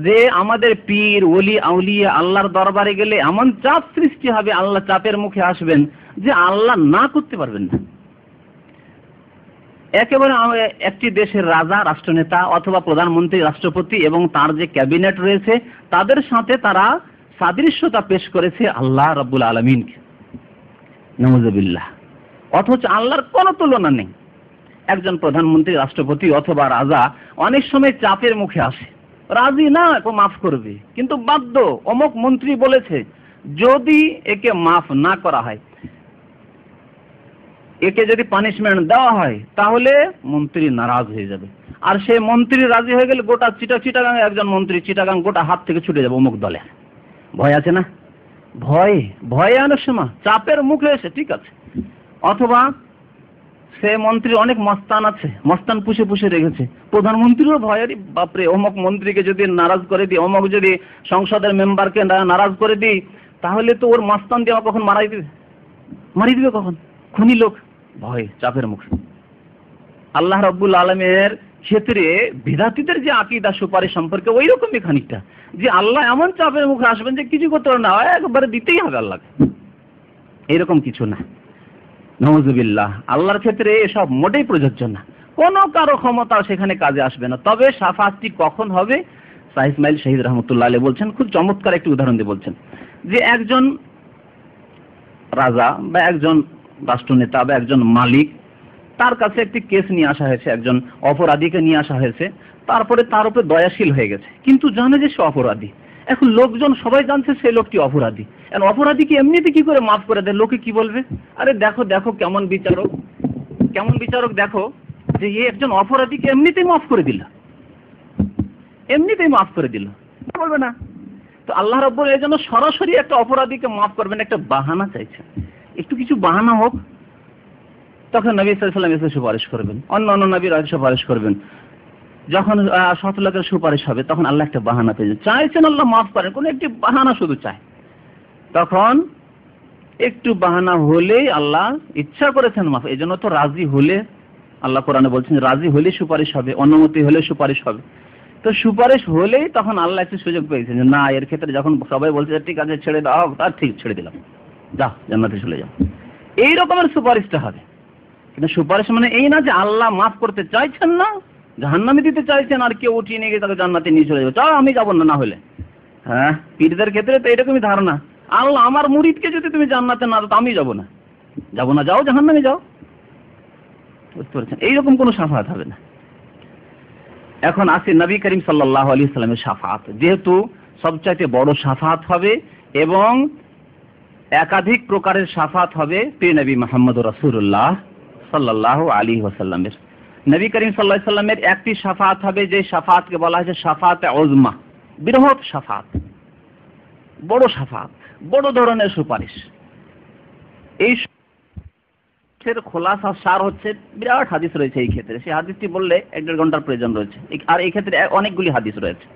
যে আমাদের পীর ওলি আউলিয়া আল্লাহর দরবারে গেলে এমন চাপ সৃষ্টি হবে, আল্লাহ চাপের মুখে আসবেন যে আল্লাহ না করতে পারবেন না। একেবারে একটি দেশের রাজা, রাষ্ট্রনেতা অথবা প্রধানমন্ত্রী, রাষ্ট্রপতি এবং তার যে ক্যাবিনেট রয়েছে তাদের সাথে তারা সাদৃশ্যতা পেশ করেছে আল্লাহ রাব্বুল আলামিনকে, নাউযুবিল্লাহ। অথচ আল্লাহর কোনো তুলনা নেই। একজন প্রধানমন্ত্রী, রাষ্ট্রপতি অথবা রাজা অনেক সময় চাপের মুখে আসে, রাজি না মাফ করবে, কিন্তু বাধ্য, অমুক মন্ত্রী বলেছে যদি একে মাফ না করা হয়, একে যদি পানিশমেন্ট দেওয়া হয়, তাহলে মন্ত্রী নারাজ হয়ে যাবে। আর সেই মন্ত্রী রাজি হয়ে গেলে গোটা চিটাগাং একজন মন্ত্রী চিটাগাং গোটা হাত থেকে ছুটে যাবে অমুক দলে। ভয় আছে না? ভয়ে অনেক সময় চাপের মুখে এসে ঠিক আছে। অথবা সে মন্ত্রী অনেক মস্তান আছে, মস্তান পুষে পুষে রেখেছে, প্রধানমন্ত্রীরও ভয়ের বাপরে অমুক মন্ত্রীকে যদি নারাজ করে দিই, অমুক যদি সংসদের মেম্বারকে নারাজ করে দিই, তাহলে তো ওর মস্তান দিয়ে আমাকে কখন মারিয়ে দিবে কখন, খুনি লোক, ভয় চাপের মুখে। আল্লাহ রাব্বুল আলামিনের ক্ষেত্রে বিদাতীদের যে আকীদা সুপারিশ সম্পর্কে ওই রকমই খানিকটা, যে আল্লাহ এমন চাপের মুখে আসবেন যে কিছু করতে পারবে না, একবারে দিতেই হবে আল্লাহকে, এরকম কিছু না। নাউযুবিল্লাহ, আল্লাহর ক্ষেত্রে এসব মোটেই প্রযোজ্য না, কোনো কারো ক্ষমতা সেখানে কাজে আসবে না। তবে শাফাআতটি কখন হবে? শাহ ইসমাইল শহীদ রহমতুল্লাহ আলাইহি বলছেন, খুব চমৎকার একটি উদাহরণ দিয়ে বলছেন, যে একজন রাজা বা একজন রাষ্ট্রনেতা বা একজন মালিক, তার কাছে একটি কেস নিয়ে আসা হয়েছে, একজন অপরাধীকে নিয়ে আসা হয়েছে, তারপরে তার উপরে দয়াশীল হয়ে গেছে, কিন্তু জানে যে সে অপরাধী। এখন লোকজন সবাই জানছে সেই লোকটি অপরাধী, এখন অপরাধীকে এমনিতে কি করে মাফ করে দেয়? লোকে কি বলবে? আরে দেখো দেখো কেমন বিচারক দেখো, যে এই একজন অপরাধীকে এমনিতেই মাফ করে দিল, বলবে না? তো আল্লাহ রাব্বুল এই জন্য সরাসরি একটা অপরাধীকে মাফ করবেন, একটা বাহানা চাইছেন, একটু কিছু বাহানা হোক। তখন নবী সাল্লাল্লাহু আলাইহি ওয়াসাল্লাম এসে সুপারিশ করবেন, অন্য নবীরা সুপারিশ করবেন। যখন 7 লাখের সুপারিশ হবে, তখন আল্লাহ একটা বাহানা পেয়েছেন, চাইছেন আল্লাহ মাফ করেন, কোন একটি বাহানা শুধু চায়। তখন একটু বাহানা হলেই আল্লাহ ইচ্ছা করেছেন মাফ, এই জন্য তো রাজি হলে, আল্লাহ কোরআনে বলছেন রাজি হলে সুপারিশ হবে, অনুমতি হলে সুপারিশ হবে। তো সুপারিশ হলেই তখন আল্লাহ একটু সুযোগ পেয়েছেন যে না, এর ক্ষেত্রে যখন সবাই বলছে ঠিক আছে ছেড়ে দাও, তার ঠিক ছেড়ে দিলাম, যাও জান্নাতে চলে যাও, এই রকমের সুপারিশটা হবে। কিন্তু সুপারিশ মানে এই না যে আল্লাহ মাফ করতে চাইছেন না, জাহান্নামে দিতে চাইছেন, আর কেউ উঠিয়ে নিয়ে গিয়ে তাকে জান্নাতে নিয়ে চলে যাবে, চাও আমি যাবো না, না হলে। হ্যাঁ, পীরদের ক্ষেত্রে তো এরকমই ধারণা, আল্লাহ আমার মুরিদকে যদি তুমি জান্নাতে না দাও, আমি যাবো না, যাও জাহান্নামে যাও। বুঝতে পারছেন? এইরকম কোনো শাফাআত হবে না। এখন আসে নবী করিম সাল্লাল্লাহু আলাইহি ওয়াসাল্লামের শাফাআত, যেহেতু সবচাইতে বড় শাফাআত হবে এবং একাধিক প্রকারের শাফাআত হবে প্রিয় নবী মুহাম্মদুর রাসূলুল্লাহ সাল্লাল্লাহু আলাইহি ওয়াসাল্লামের। নবী করিম সাল্লাল্লাহু আলাইহি ওয়াসাল্লামের একটি শাফাআত হবে, যে শাফাআতকে বলা হয়েছে শাফাআতে উযমা, বৃহৎ শাফাআত, বড় শাফাআত, বড় ধরনের সুপারিশ। এই খোলাসা সার হচ্ছে, বিরাট হাদিস রয়েছে এই ক্ষেত্রে, সেই হাদিসটি বললে 1.5 ঘন্টার প্রয়োজন রয়েছে, আর এই ক্ষেত্রে অনেকগুলি হাদিস রয়েছে,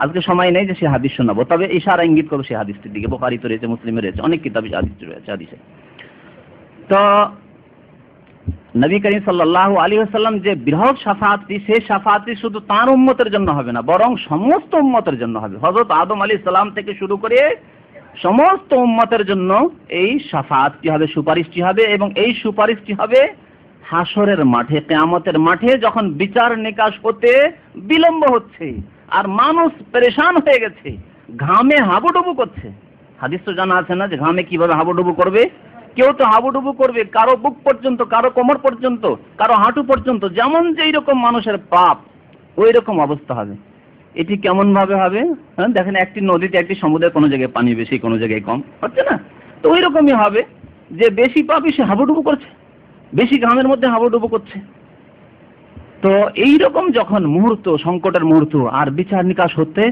আজকে সময় নেই যে সেই হাদিস শোনাবো, তবে ইশারা ইঙ্গিত করবো সেই হাদিসটির দিকে। বুখারীতে রয়েছে, মুসলিমে রয়েছে, অনেক কিতাবে হাদিস রয়েছে হাদিসে। তো নবী করিম সাল্লাল্লাহু আলাইহি ওয়াসাল্লাম যে বৃহৎ শাফাআতটি, সেই শাফাআতটি শুধু তার উম্মতের জন্য হবে না, বরং সমস্ত উম্মতের জন্য হবে। হযরত আদম আলাইহিস সালাম থেকে শুরু করে সমস্ত উম্মতের জন্য এই শাফাআতটি হবে, সুপারিশটি হবে, এবং এই সুপারিশটি হবে হাসরের মাঠে, কিয়ামতের মাঠে, যখন বিচার নিকাশ হতে বিলম্ব হচ্ছে আর মানুষ পেরেশান হয়ে গেছে, ঘামে হাবুডুবু করছে। হাদিস তো জানা আছে না যে ঘামে কিভাবে হাবুডুবু করবে? কেউ তো হাবুডুবু করবে কারো বুক পর্যন্ত, কারো কোমর পর্যন্ত, কারো হাঁটু পর্যন্ত, যেমন যেই রকম মানুষের পাপ ওই রকম অবস্থা হবে। এটি কেমন ভাবে হবে? হ্যাঁ, দেখেন একটি নদীতে একটি সমুদ্রে কোনো জায়গায় পানি বেশি, কোনো জায়গায় কম, হচ্ছে না? তো ওই রকমই হবে যে বেশি পাপি সে হাবুডুবু করছে, বেশি ঘামের মধ্যে হাবুডুবু করছে। তো এই রকম যখন মুহূর্ত, সংকটের মুহূর্ত, আর বিচার নিকাশ হতে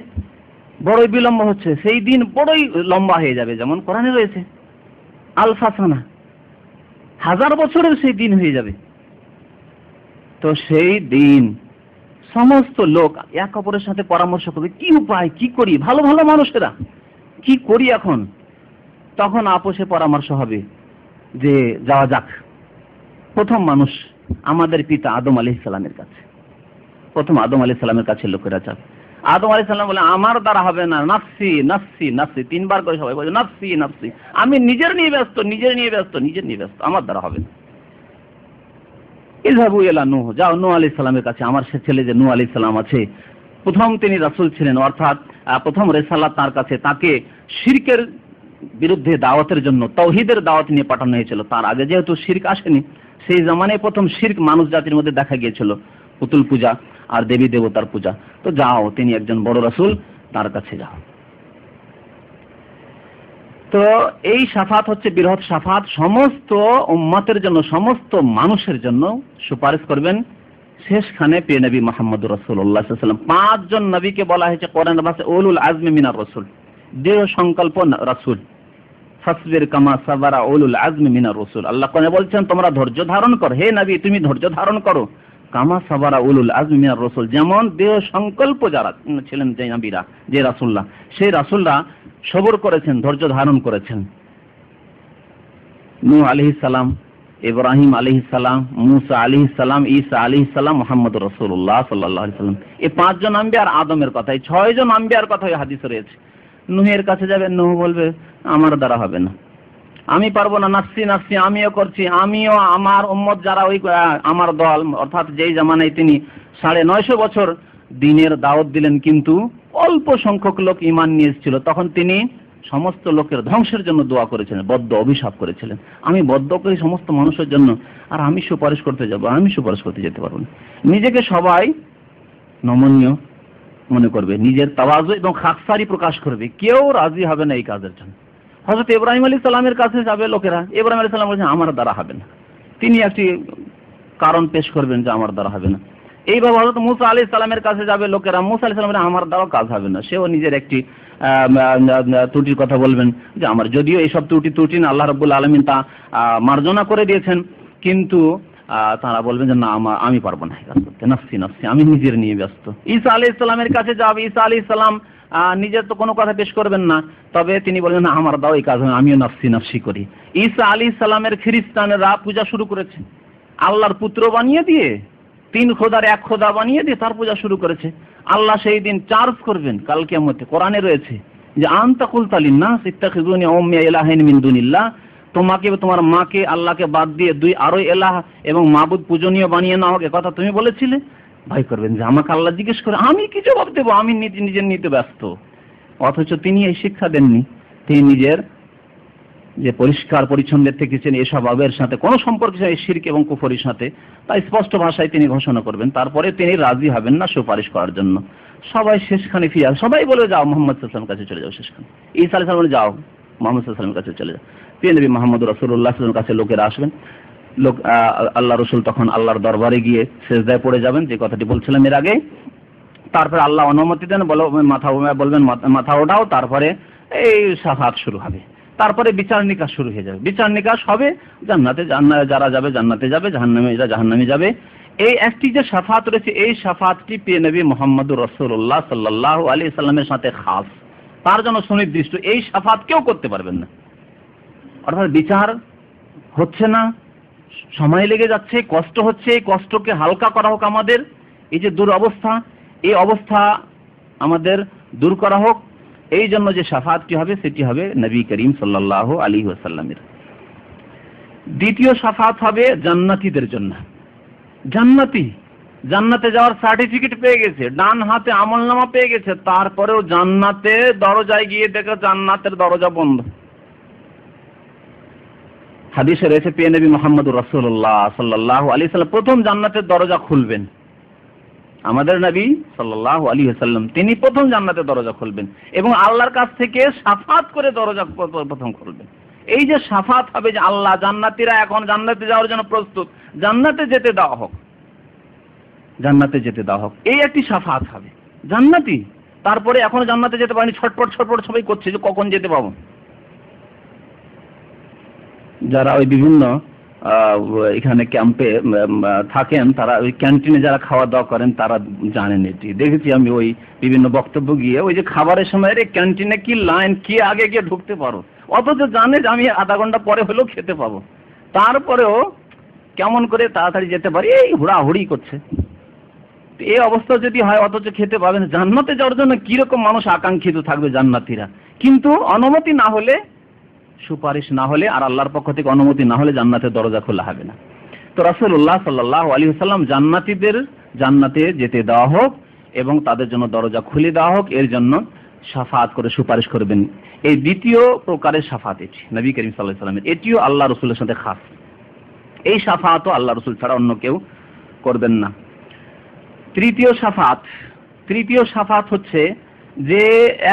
বড়ই বিলম্ব হচ্ছে, সেই দিন বড়ই লম্বা হয়ে যাবে, যেমন কোরআনে রয়েছে আলফা সানা, 1000 বছরের সেই দিন হয়ে যাবে। তো সেই দিন সমস্ত লোক এক অপরের সাথে পরামর্শ করবে, কি উপায়, কি করি, ভালো ভালো মানুষেরা কি করি এখন। তখন আপোষে পরামর্শ হবে যে যাওয়া যাক প্রথম মানুষ আমাদের পিতা আদম আলাইহিস সালামের কাছে, প্রথম আদম আলাইহিস সালামের কাছে লোকেরা যাবে। আদম আলাইহিস সালাম বলে আমার দ্বারা হবে না, নাফসি নাফসি নাফসি, 3 বার করে সবাই বলে নাফসি নাফসি, আমি নিজের নিয়ে ব্যস্ত, আমার দ্বারা হবে না। ইযহাবু ইলা নূহ, যাও নূহ আলাইহিস সালামের কাছে, আমার সে ছেলে যে নূহ আলাইহিস সালাম আছে, প্রথম তিনি রাসূল ছিলেন, অর্থাৎ প্রথম রিসালাত তার কাছে, তাকে শিরকের বিরুদ্ধে দাওয়াতের জন্য তাওহীদের দাওয়াত নিয়ে পাঠানো হয়েছিল। তার আগে যেহেতু শিরক আসেনি, সেই জামানায় প্রথম শিরক মানুষ জাতির মধ্যে দেখা গিয়েছিল, পুতুল পূজা আর দেবী দেবতার পূজা। তো যাও, তিনি একজন বড় রাসূল, তার কাছে যাও। তো এই শাফাত হচ্ছে বৃহৎ শাফাত, সমস্ত উম্মতের জন্য, সমস্ত মানুষের জন্য সুপারিশ করবেন শেষখানে প্রিয় নবী মুহাম্মদুর রাসূলুল্লাহ সাল্লাল্লাহু আলাইহি ওয়াসাল্লাম। 5 জন নবীকে বলা হয়েছে কোরআনের ভাষায় উলুল আজমি মিনার রাসূল, দৃঢ় সংকল্প রাসূল। ফাসবির কামা সাবারা উলুল আজমি মিনার রাসূল, আল্লাহ কোরআনে বলছেন তোমরা ধৈর্য ধারণ করো, হে নবী তুমি ধৈর্য ধারণ করো, কামা সাবারা উলুল আজমি মিনার রাসূল, যেমন দৃঢ় সংকল্প যারা ছিলেন যে নবীরা, যে রাসূলরা, সেই রাসূলরা সবর করেছেন, ধৈর্য ধারণ করেছেন। নূহ আলাইহিস সালাম, ইব্রাহিম আলাইহিস সালাম, মুসা আলাইহিস সালাম, ঈসা আলাইহিস সালাম, মুহাম্মদুর রাসূলুল্লাহ সাল্লাল্লাহু আলাইহি ওয়াসাল্লাম, এই 5 জন আম্বিয়া আর আদমের কথা, এই 6 জন আম্বিয়ার কথা এই হাদিসে রয়েছে। নূহের কাছে যাবে, নূহ বলবে আমার দ্বারা হবে না, আমি পারবো না, নাফসি নাফসি, আমিও করছি, আমিও আমার উম্মত যারা ওই আমার দল, অর্থাৎ যেই জামানায় তিনি 950 বছর দ্বীনের দাওয়াত দিলেন, কিন্তু অল্প সংখ্যক লোক ঈমান নিয়ে এসেছিল, তখন তিনি সমস্ত লোকের ধ্বংসের জন্য দোয়া করেছিলেন, বদ্দ অভিশাপ করেছিলেন, আমি বদ্দ করি সমস্ত মানুষের জন্য, আর আমি সুপারিশ করতে যাব, আমি সুপারিশ করতে যেতে পারবো না। নিজেকে সবাই নমনীয় মনে করবে, নিজের তাওয়াজু এবং খাকসারি প্রকাশ করবে, কেউ রাজি হবে না এই কাজের জন্য। হযরত ইব্রাহিম আলাইহিস সালামের কাছে যাবে লোকেরা, ইব্রাহিম আলাইহিস সালাম বলেছেন আমার দ্বারা হবে না, তিনি একটি কারণ পেশ করবেন যে আমার দ্বারা হবে না। এইভাবে হযরত মুসা আলাইহিস সালামের কাছে যাবে লোকেরা, মুসা আলাইহিস সালাম বলেন আমার দ্বারা কাজ হবে না, সেও নিজের একটি ত্রুটির কথা বলবেন যে আমার, যদিও এইসব ত্রুটি না, আল্লাহ রাব্বুল আলামিন তা মার্জনা করে দিয়েছেন, কিন্তু তারা বলবেন যে না আমি পারবো না কাজ করতে, নাফসি নাফসি, আমি নিজের নিয়ে ব্যস্ত। ঈসা আলাইহিস সালামের কাছে যাবে, ঈসা আলাইহিস সালাম নিজের তো কোনো কথা পেশ করবেন না, তবে তিনি বলবেন না আমার দাও এই কাজ, আমিও নাফসি নাফসি করি। ঈসা আলাইহিস সালামের খ্রিস্টানেরা পূজা শুরু করেছে, আল্লাহর পুত্র বানিয়ে দিয়ে, 3 খোদার 1 খোদা বানিয়ে দিয়ে তার পূজা শুরু করেছে। আল্লাহ সেই দিন চার্জ করবেন কাল কিয়ামতে, কোরআনে রয়েছে যে আনতা কুলতা লিন-নাস ইত্তাখিযুনি ওয়া উম্মি ইলাহাইন মিন দুনিল্লাহ, তোমাকে তোমার মাকে আল্লাহকে বাদ দিয়ে 2 আরো ইলাহ এবং মাবুদ পূজনীয় বানিয়ে নাও, এ কথা তুমি বলেছিলে। ভাই করবেন যে আমাকে আল্লাহ জিজ্ঞেস করে আমি কি জবাব দেবো, আমি নিজের নিতে ব্যস্ত। অথচ তিনি এই শিক্ষা দেননি, তিনি নিজের যে পরিষ্কার পরিচ্ছন্নের থেকেছেন এসব ভাবের সাথে কোনো সম্পর্ক নেই, শিরক এবং কুফরের সাথে, তাই স্পষ্ট ভাষায় তিনি ঘোষণা করবেন, তারপরে তিনি রাজি হবেন না সুপারিশ করার জন্য। সবাই শেষখানে ফিরে, সবাই বলে যাও মুহাম্মদ সাল্লাল্লাহু আলাইহি ওয়াসাল্লামের কাছে চলে যাও, শেষখানে ঈসা আলাইহিস সালাম বলে যাও মুহাম্মদ সাল্লাল্লাহু আলাইহি ওয়াসাল্লামের কাছে চলে যাও। প্রিয় নবী মুহাম্মদ রাসূলুল্লাহ সাল্লাল্লাহু আলাইহি ওয়াসাল্লামের কাছে লোকেরা আসবেন, আল্লাহ রসুল তখন আল্লাহর দরবারে গিয়ে সেজদায় পড়ে যাবেন, যে কথাটি বলছিলাম এর আগে। তারপরে আল্লাহ অনুমতি দেন, বলবেন মাথা ওঠাও, তারপরে এই শাফাত শুরু হবে, তারপরে বিচার নিকাশ শুরু হয়ে যাবে। বিচার নিকাশ হবে, জান্নাতে যারা যাবে জান্নাতে যাবে, জাহান্নামে যারা জাহান্নামে যাবে। এই একটি যে শাফাত রয়েছে, এই শাফাতটি প্রিয় নবী মুহাম্মদুর রাসূলুল্লাহ সাল্লাল্লাহু আলাইহি সাল্লামের সাথে খাস, তার জন্য সুনির্দিষ্ট, এই শাফাত কেউ করতে পারবেন না। অর্থাৎ বিচার হচ্ছে না, সময় লেগে যাচ্ছে, কষ্ট হচ্ছে, এই কষ্টকে হালকা করা হোক, আমাদের এই যে দুরবস্থা, এই অবস্থা আমাদের দূর করা হোক, এই জন্য যে শাফাতটি হবে সেটি হবে নবী করিম সাল্লাল্লাহু আলাইহি ওয়াসাল্লামের। দ্বিতীয় শাফাত হবে জান্নাতীদের জন্য। জান্নাতে যাওয়ার সার্টিফিকেট পেয়ে গেছে, ডান হাতে আমলনামা পেয়ে গেছে, তারপরেও জান্নাতে দরজায় গিয়ে দেখে জান্নাতের দরজা বন্ধ। হাদিসে রয়েছে প্রিয় নবী মুহাম্মদুর রাসূলুল্লাহ সাল্লাল্লাহু আলাইহি ওয়াসাল্লাম প্রথম জান্নাতের দরজা খুলবেন, আমাদের নবী সাল্লাল্লাহু আলাইহি ওয়াসাল্লাম তিনি প্রথম জান্নাতের দরজা খুলবেন এবং আল্লাহর কাছ থেকে শাফাত করে দরজা প্রথম খুলবেন। এই যে শাফাত হবে যে আল্লাহ জান্নাতীরা এখন জান্নাতে যাওয়ার জন্য প্রস্তুত, জান্নাতে যেতে দেওয়া হোক, জান্নাতে যেতে দেওয়া হোক, এই একটি শাফাত হবে। জান্নাতি তারপরে এখনো জান্নাতে যেতে পারেনি, ছটপট সবাই করছে যে কখন যেতে পাবো। যারা ওই বিভিন্ন এখানে ক্যাম্পে থাকেন, তারা ওই ক্যান্টিনে যারা খাওয়া দাওয়া করেন তারা জানেন এটি, দেখেছি আমি ওই বিভিন্ন বক্তব্য গিয়ে, ওই যে খাবারের সময় রে ক্যান্টিনে কি লাইন, কি আগে গিয়ে ঢুকতে পারো, অথচ জানে যে আমি আধা ঘন্টা পরে হলেও খেতে পাবো, তারপরেও কেমন করে তাড়াতাড়ি যেতে পারি, এই হুড়াহুড়ি করছে। এই অবস্থা যদি হয় অথচ খেতে পাবেন, জান্নাতে যাওয়ার জন্য কিরকম মানুষ আকাঙ্ক্ষিত থাকবে জান্নাতীরা, কিন্তু অনুমতি না হলে, সুপারিশ না হলে, আর আল্লাহর পক্ষ থেকে অনুমতি না হলে জান্নাতের দরজা খোলা হবে না। তো রাসূলুল্লাহ সাল্লাল্লাহু আলাইহি ওয়াসাল্লাম জান্নাতীদের জান্নাতে যেতে দেওয়া হোক এবং তাদের জন্য দরজা খুলে দেওয়া হোক, এর জন্য শাফাত করে সুপারিশ করবেন। এই দ্বিতীয় প্রকারের শাফাত এটি নবী করিম সাল্লাল্লাহু আলাইহি ওয়াসাল্লামের, এটিও আল্লাহ রাসূলের সাথে খাস। এই শাফাতও আল্লাহ রাসূল ছাড়া অন্য কেউ করবেন না। তৃতীয় শাফাত হচ্ছে যে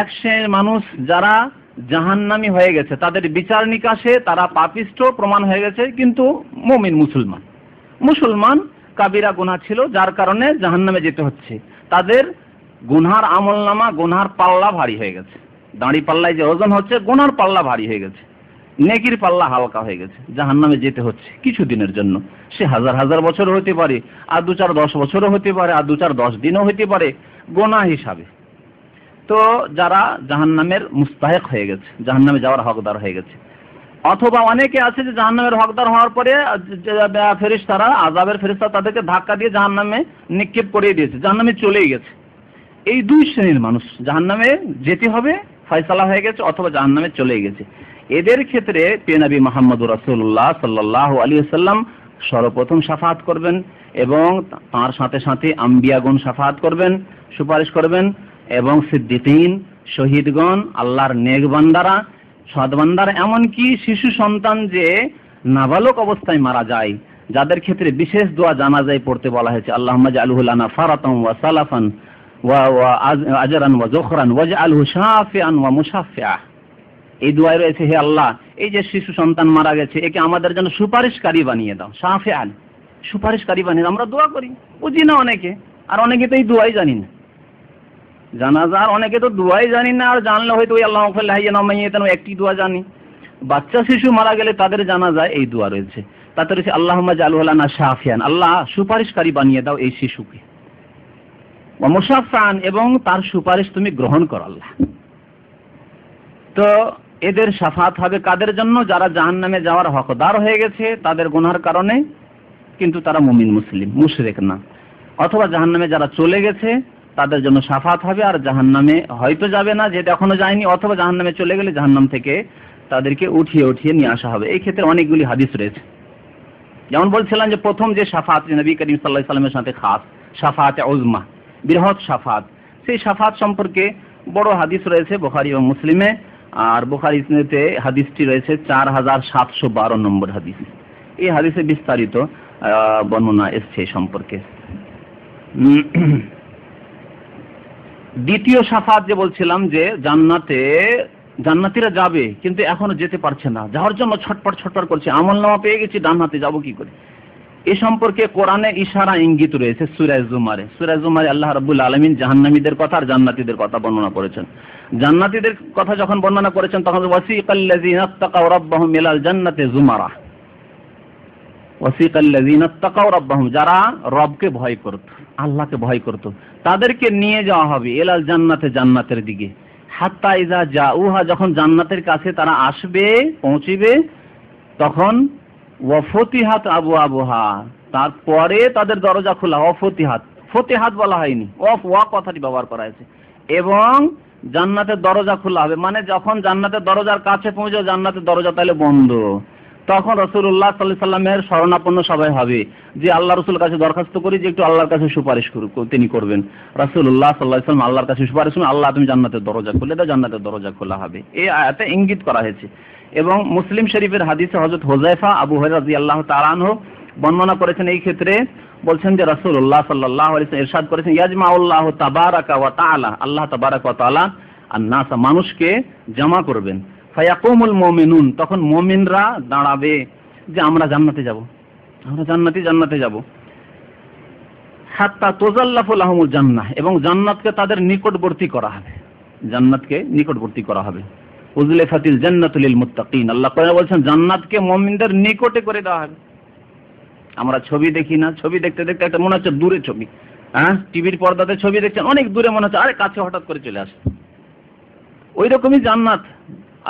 এক শ্রেণীর মানুষ যারা জাহান্নামী হয়ে গেছে, তাদের বিচার নিকাশে তারা পাপিষ্ঠ প্রমাণ হয়ে গেছে, কিন্তু মুমিন মুসলমান কাবিরা গুনাহ ছিল, যার কারণে জাহান্নামে যেতে হচ্ছে। তাদের গুনহার আমলনামা, গুনহার পাল্লা ভারী হয়ে গেছে। দাঁড়ি পাল্লায় যে ওজন হচ্ছে, গুনহার পাল্লা ভারী হয়ে গেছে, নেকির পাল্লা হালকা হয়ে গেছে। জাহান্নামে যেতে হচ্ছে কিছুদিনের জন্য, সে হাজার হাজার বছর হতে পারে, আর 2-4-10 বছরও হতে পারে, আর 2-4-10 দিনও হতে পারে, গোনা হিসাবে। তো যারা জাহান্নামের মুস্তাহিক হয়ে গেছে, জাহান্নামে যাওয়ার হকদার হয়ে গেছে। অথবা অনেকে আছে যে জাহান্নামের হকদার হওয়ার পরে ফেরেশতারা, আযাবের ফেরেশতা তাদেরকে ধাক্কা দিয়ে জাহান্নামে নিক্ষেপ করে দিয়েছে, জাহান্নামে চলেই গেছে। এই দুই শ্রেণীর মানুষ, জাহান্নামে যেতে হবে ফয়সালা হয়ে গেছে, অথবা জাহান্নামে চলে গেছে। এদের ক্ষেত্রে প্রিয় নবী মুহাম্মদুর রাসূলুল্লাহ সাল্লাল্লাহু আলাইহি ওয়াসাল্লাম সর্বপ্রথম শাফাআত করবেন, এবং তার সাথে সাথে আম্বিয়াগণ শাফাআত করবেন, সুপারিশ করবেন, এবং সিদ্দিকিন, শহীদগণ, আল্লাহর নেক বান্দারা, সৎ বান্দারা, এমনকি শিশু সন্তান যে নাবালক অবস্থায় মারা যায়, যাদের ক্ষেত্রে বিশেষ দোয়া জানাজায় পড়তে বলা হয়েছে, আল্লাহুম্মা জাআলহু লানা ফারাতান ওয়া সালাফান ওয়া আজরান ওয়া যুখরান ওয়াজআলহু শাফিআন ওয়া মুশাফফিআ। এই দোয়ায় রয়েছে, হে আল্লাহ, এই যে শিশু সন্তান মারা গেছে, একে আমাদের জন্য সুপারিশকারী বানিয়ে দাও। শাফিআন, সুপারিশকারী বানিয়ে দাও। আমরা দোয়া করি, বুঝি না অনেকে, আর অনেকে তো এই দোয়াই জানি না। জানাজার অনেকে তো দোয়াই জানি না, আর জানলে হয়তো ওই আল্লাহুম্মা ফিল হাইয়িনা ওয়া মাইয়িতান একটি দোয়া জানি। বাচ্চা শিশু মারা গেলে তাদের জানাজায় এই দোয়া রয়েছে। তাতে রয়েছে আল্লাহুম্মা জাআলহু লানা শাফিআন, আল্লাহ সুপারিশকারী বানিয়ে দাও এই শিশুকে, ওয়া মুশাফফাআন, এবং তার সুপারিশ তুমি গ্রহণ করো আল্লাহ। তো এদের শাফাত হবে কাদের জন্য? যারা জাহান্নামে যাওয়ার হকদার হয়ে গেছে তাদের গুনার কারণে, কিন্তু তারা মুমিন মুসলিম, মুশরিক না। অথবা জাহান্নামে যারা চলে গেছে তাদের জন্য শাফাত হবে, আর জাহান্নামে হয়তো যাবে না, যেটা এখনো যায়নি, অথবা জাহান্নামে চলে গেলে জাহান্নাম থেকে তাদেরকে উঠিয়ে নিয়ে আসা হবে। এই ক্ষেত্রে অনেকগুলি হাদিস রয়েছে। যেমন বলছিলাম যে প্রথম যে শাফাত নবী করিম সাল্লাল্লাহু আলাইহি ওয়াসাল্লামের সাথে খাস, শাফাতে উযমা, বৃহৎ শাফাত, সেই শাফাত সম্পর্কে বড় হাদিস রয়েছে বুখারী এবং মুসলিমে। আর বুখারীতে হাদিসটি রয়েছে 4712 নম্বর হাদিস। এই হাদিসে বিস্তারিত বর্ণনা এসছে সম্পর্কে। দ্বিতীয় শাফাত যে বলছিলাম, যে জান্নাতীরা যাবে কিন্তু এখনো যেতে পারছে না, যাওয়ার জন্য ছটফট করছে, আমলনামা পেয়ে গেছি, ডান হাতে যাবো কি করে। এ সম্পর্কে কোরআনে ইশারা ইঙ্গিত রয়েছে সূরা জুমারে আল্লাহ রাব্বুল আলামিন জাহান্নামীদের কথা আর জান্নাতীদের কথা বর্ণনা করেছেন। জান্নাতীদের কথা যখন বর্ণনা করেছেন তখন ওয়াসিকাল্লাযীনা ইত্তাকাউ রাব্বাহুম ইলাল জান্নাতি যুমারা, ওয়াসিকাল্লাযীনা ইত্তাকাউ রাব্বাহুম, যারা রবকে ভয় করত, আল্লাহকে ভয় করত, তাদেরকে নিয়ে যাওয়া হবে ইলাল জান্নাতে, জান্নাতের দিকে। হাত্তা ইযা জাউহা, যখন জান্নাতের কাছে তারা আসবে, পৌঁছিবে, তখন ওয়াফতিহাত আবওয়াবুহা, তারপরে তাদের দরজা খোলা। ফতিহাত বলা হয়নি, ওয়া কথাটি ব্যবহার করা হয়েছে। এবং জান্নাতের দরজা খোলা হবে, মানে যখন জান্নাতের দরজার কাছে পৌঁছে, জান্নাতের দরজা তাহলে বন্ধ, তখন রাসূলুল্লাহ সাল্লাল্লাহু আলাইহি ওয়াসাল্লামের শরণাপন্ন সবাই হবে যে আল্লাহ রাসূলের কাছে দরখাস্ত করি যে একটু আল্লাহর কাছে সুপারিশ করুন, তিনি করবেন। রাসূলুল্লাহ সাল্লাল্লাহু আলাইহি ওয়াসাল্লাম আল্লাহর কাছে সুপারিশ করুন, আল্লাহ তুমি জান্নাতের দরজা খুলে দাও, জান্নাতের দরজা খোলা হবে। এই আয়াতে ইঙ্গিত করা হয়েছে। এবং মুসলিম শরীফের হাদিসে হযরত হুযায়ফা আবু হুরায়রা রাদিয়াল্লাহু তাআলা আনহু বর্ণনা করেছেন। এই ক্ষেত্রে বলছেন যে রাসূলুল্লাহ সাল্লাল্লাহু আলাইহি ওয়াসাল্লাম ইরশাদ করেছেন, ইয়াজমাউল্লাহু তাবারাকা ওয়া তাআলা, আল্লাহ তাবারাকা ওয়া তাআলা আন-নাস, মানুষকে জমা করবেন। ফায়াকুমুল মুমিনুন, তখন মুমিনরা দাঁড়াবে যে আমরা জান্নাতে যাব, আমরা জান্নাতে যাব। হাত্তা তুযাল্লাফু লাহুমুল জান্নাহ, এবং জান্নাতকে তাদের নিকটবর্তী করা হবে, জান্নাতকে নিকটবর্তী করা হবে। উযলিফাতিল জান্নাতু লিল মুত্তাকিন, আল্লাহ কোরআনে বলেছেন জান্নাতকে মুমিনদের নিকটে করে দেওয়া হবে। আমরা ছবি দেখি না, ছবি দেখতে দেখতে একটা মনে হচ্ছে দূরে ছবি, টিভির পর্দাতে ছবি দেখছেন, অনেক দূরে মনে হচ্ছে, আরে কাছে হঠাৎ করে চলে আসে। ওই রকমই জান্নাত,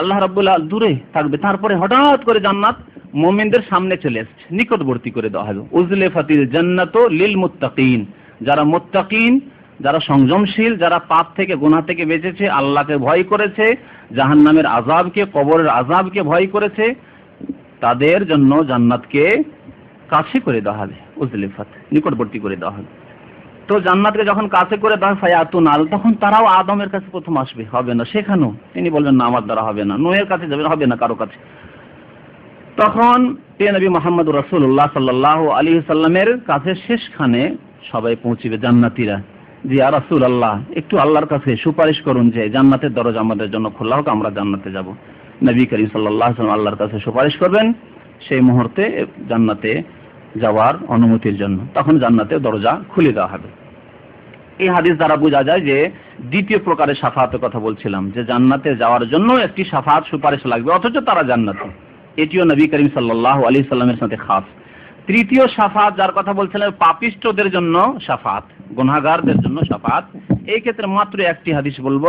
আল্লাহ রাব্বুল আলামিন দূরে থাকবে, তারপরে হঠাৎ করে জান্নাত মুমিনদের সামনে চলে আসছে, নিকটবর্তী করে দেওয়া হবে। উযলিফাতিল জান্নাতু লিল মুত্তাকিন, যারা মুত্তাকিন, যারা সংযমশীল, যারা পাপ থেকে, গুনাহ থেকে বেঁচেছে, আল্লাহকে ভয় করেছে, জাহান্নামের আযাবকে, কবরের আযাবকে ভয় করেছে, তাদের জন্য জান্নাতকে কাছে করে দেওয়া হবে, উযলিফাত, নিকটবর্তী করে দেওয়া হবে। তো জান্নাতকে যখন কাছে করে দেওয়া হয় ফায়াতুন আল, তখন তারাও আদমের কাছে প্রথম আসবে, হবে না সেখানেও, তিনি বলবেন না আমার দ্বারা হবে না, নূহের কাছে যাবে, হবে না কারো কাছে। তখন প্রিয় নবী মুহাম্মদুর রাসূলুল্লাহ সাল্লাল্লাহু আলাইহি ওয়াসাল্লামের কাছে শেষখানে সবাই পৌঁছিবে জান্নাতীরা, যে ইয়া রাসূলুল্লাহ একটু আল্লাহর কাছে সুপারিশ করুন যে জান্নাতের দরজা আমাদের জন্য খোলা হোক, আমরা জান্নাতে যাব। নবী করিম সাল্লাল্লাহু আলাইহি ওয়াসাল্লাম আল্লাহর কাছে সুপারিশ করবেন সেই মুহূর্তে জান্নাতে যাওয়ার অনুমতির জন্য, তখন জান্নাতের দরজা খুলে দেওয়া হবে। এই হাদিস দ্বারা বোঝা যায় যে দ্বিতীয় প্রকারের শাফাতের কথা বলছিলাম, যে জান্নাতে যাওয়ার জন্য একটি শাফাত সুপারিশ লাগবে, অথচ তারা জান্নাতে। এটিও নবী করিম সাল্লাল্লাহু আলাইহি সাল্লামের সাথে খাস। তৃতীয় শাফাত যার কথা বলছিলেন পাপিষ্ঠদের জন্য শাফাত, গুনাহগারদের জন্য শাফাত। এই ক্ষেত্রে মাত্র একটি হাদিস বলবো,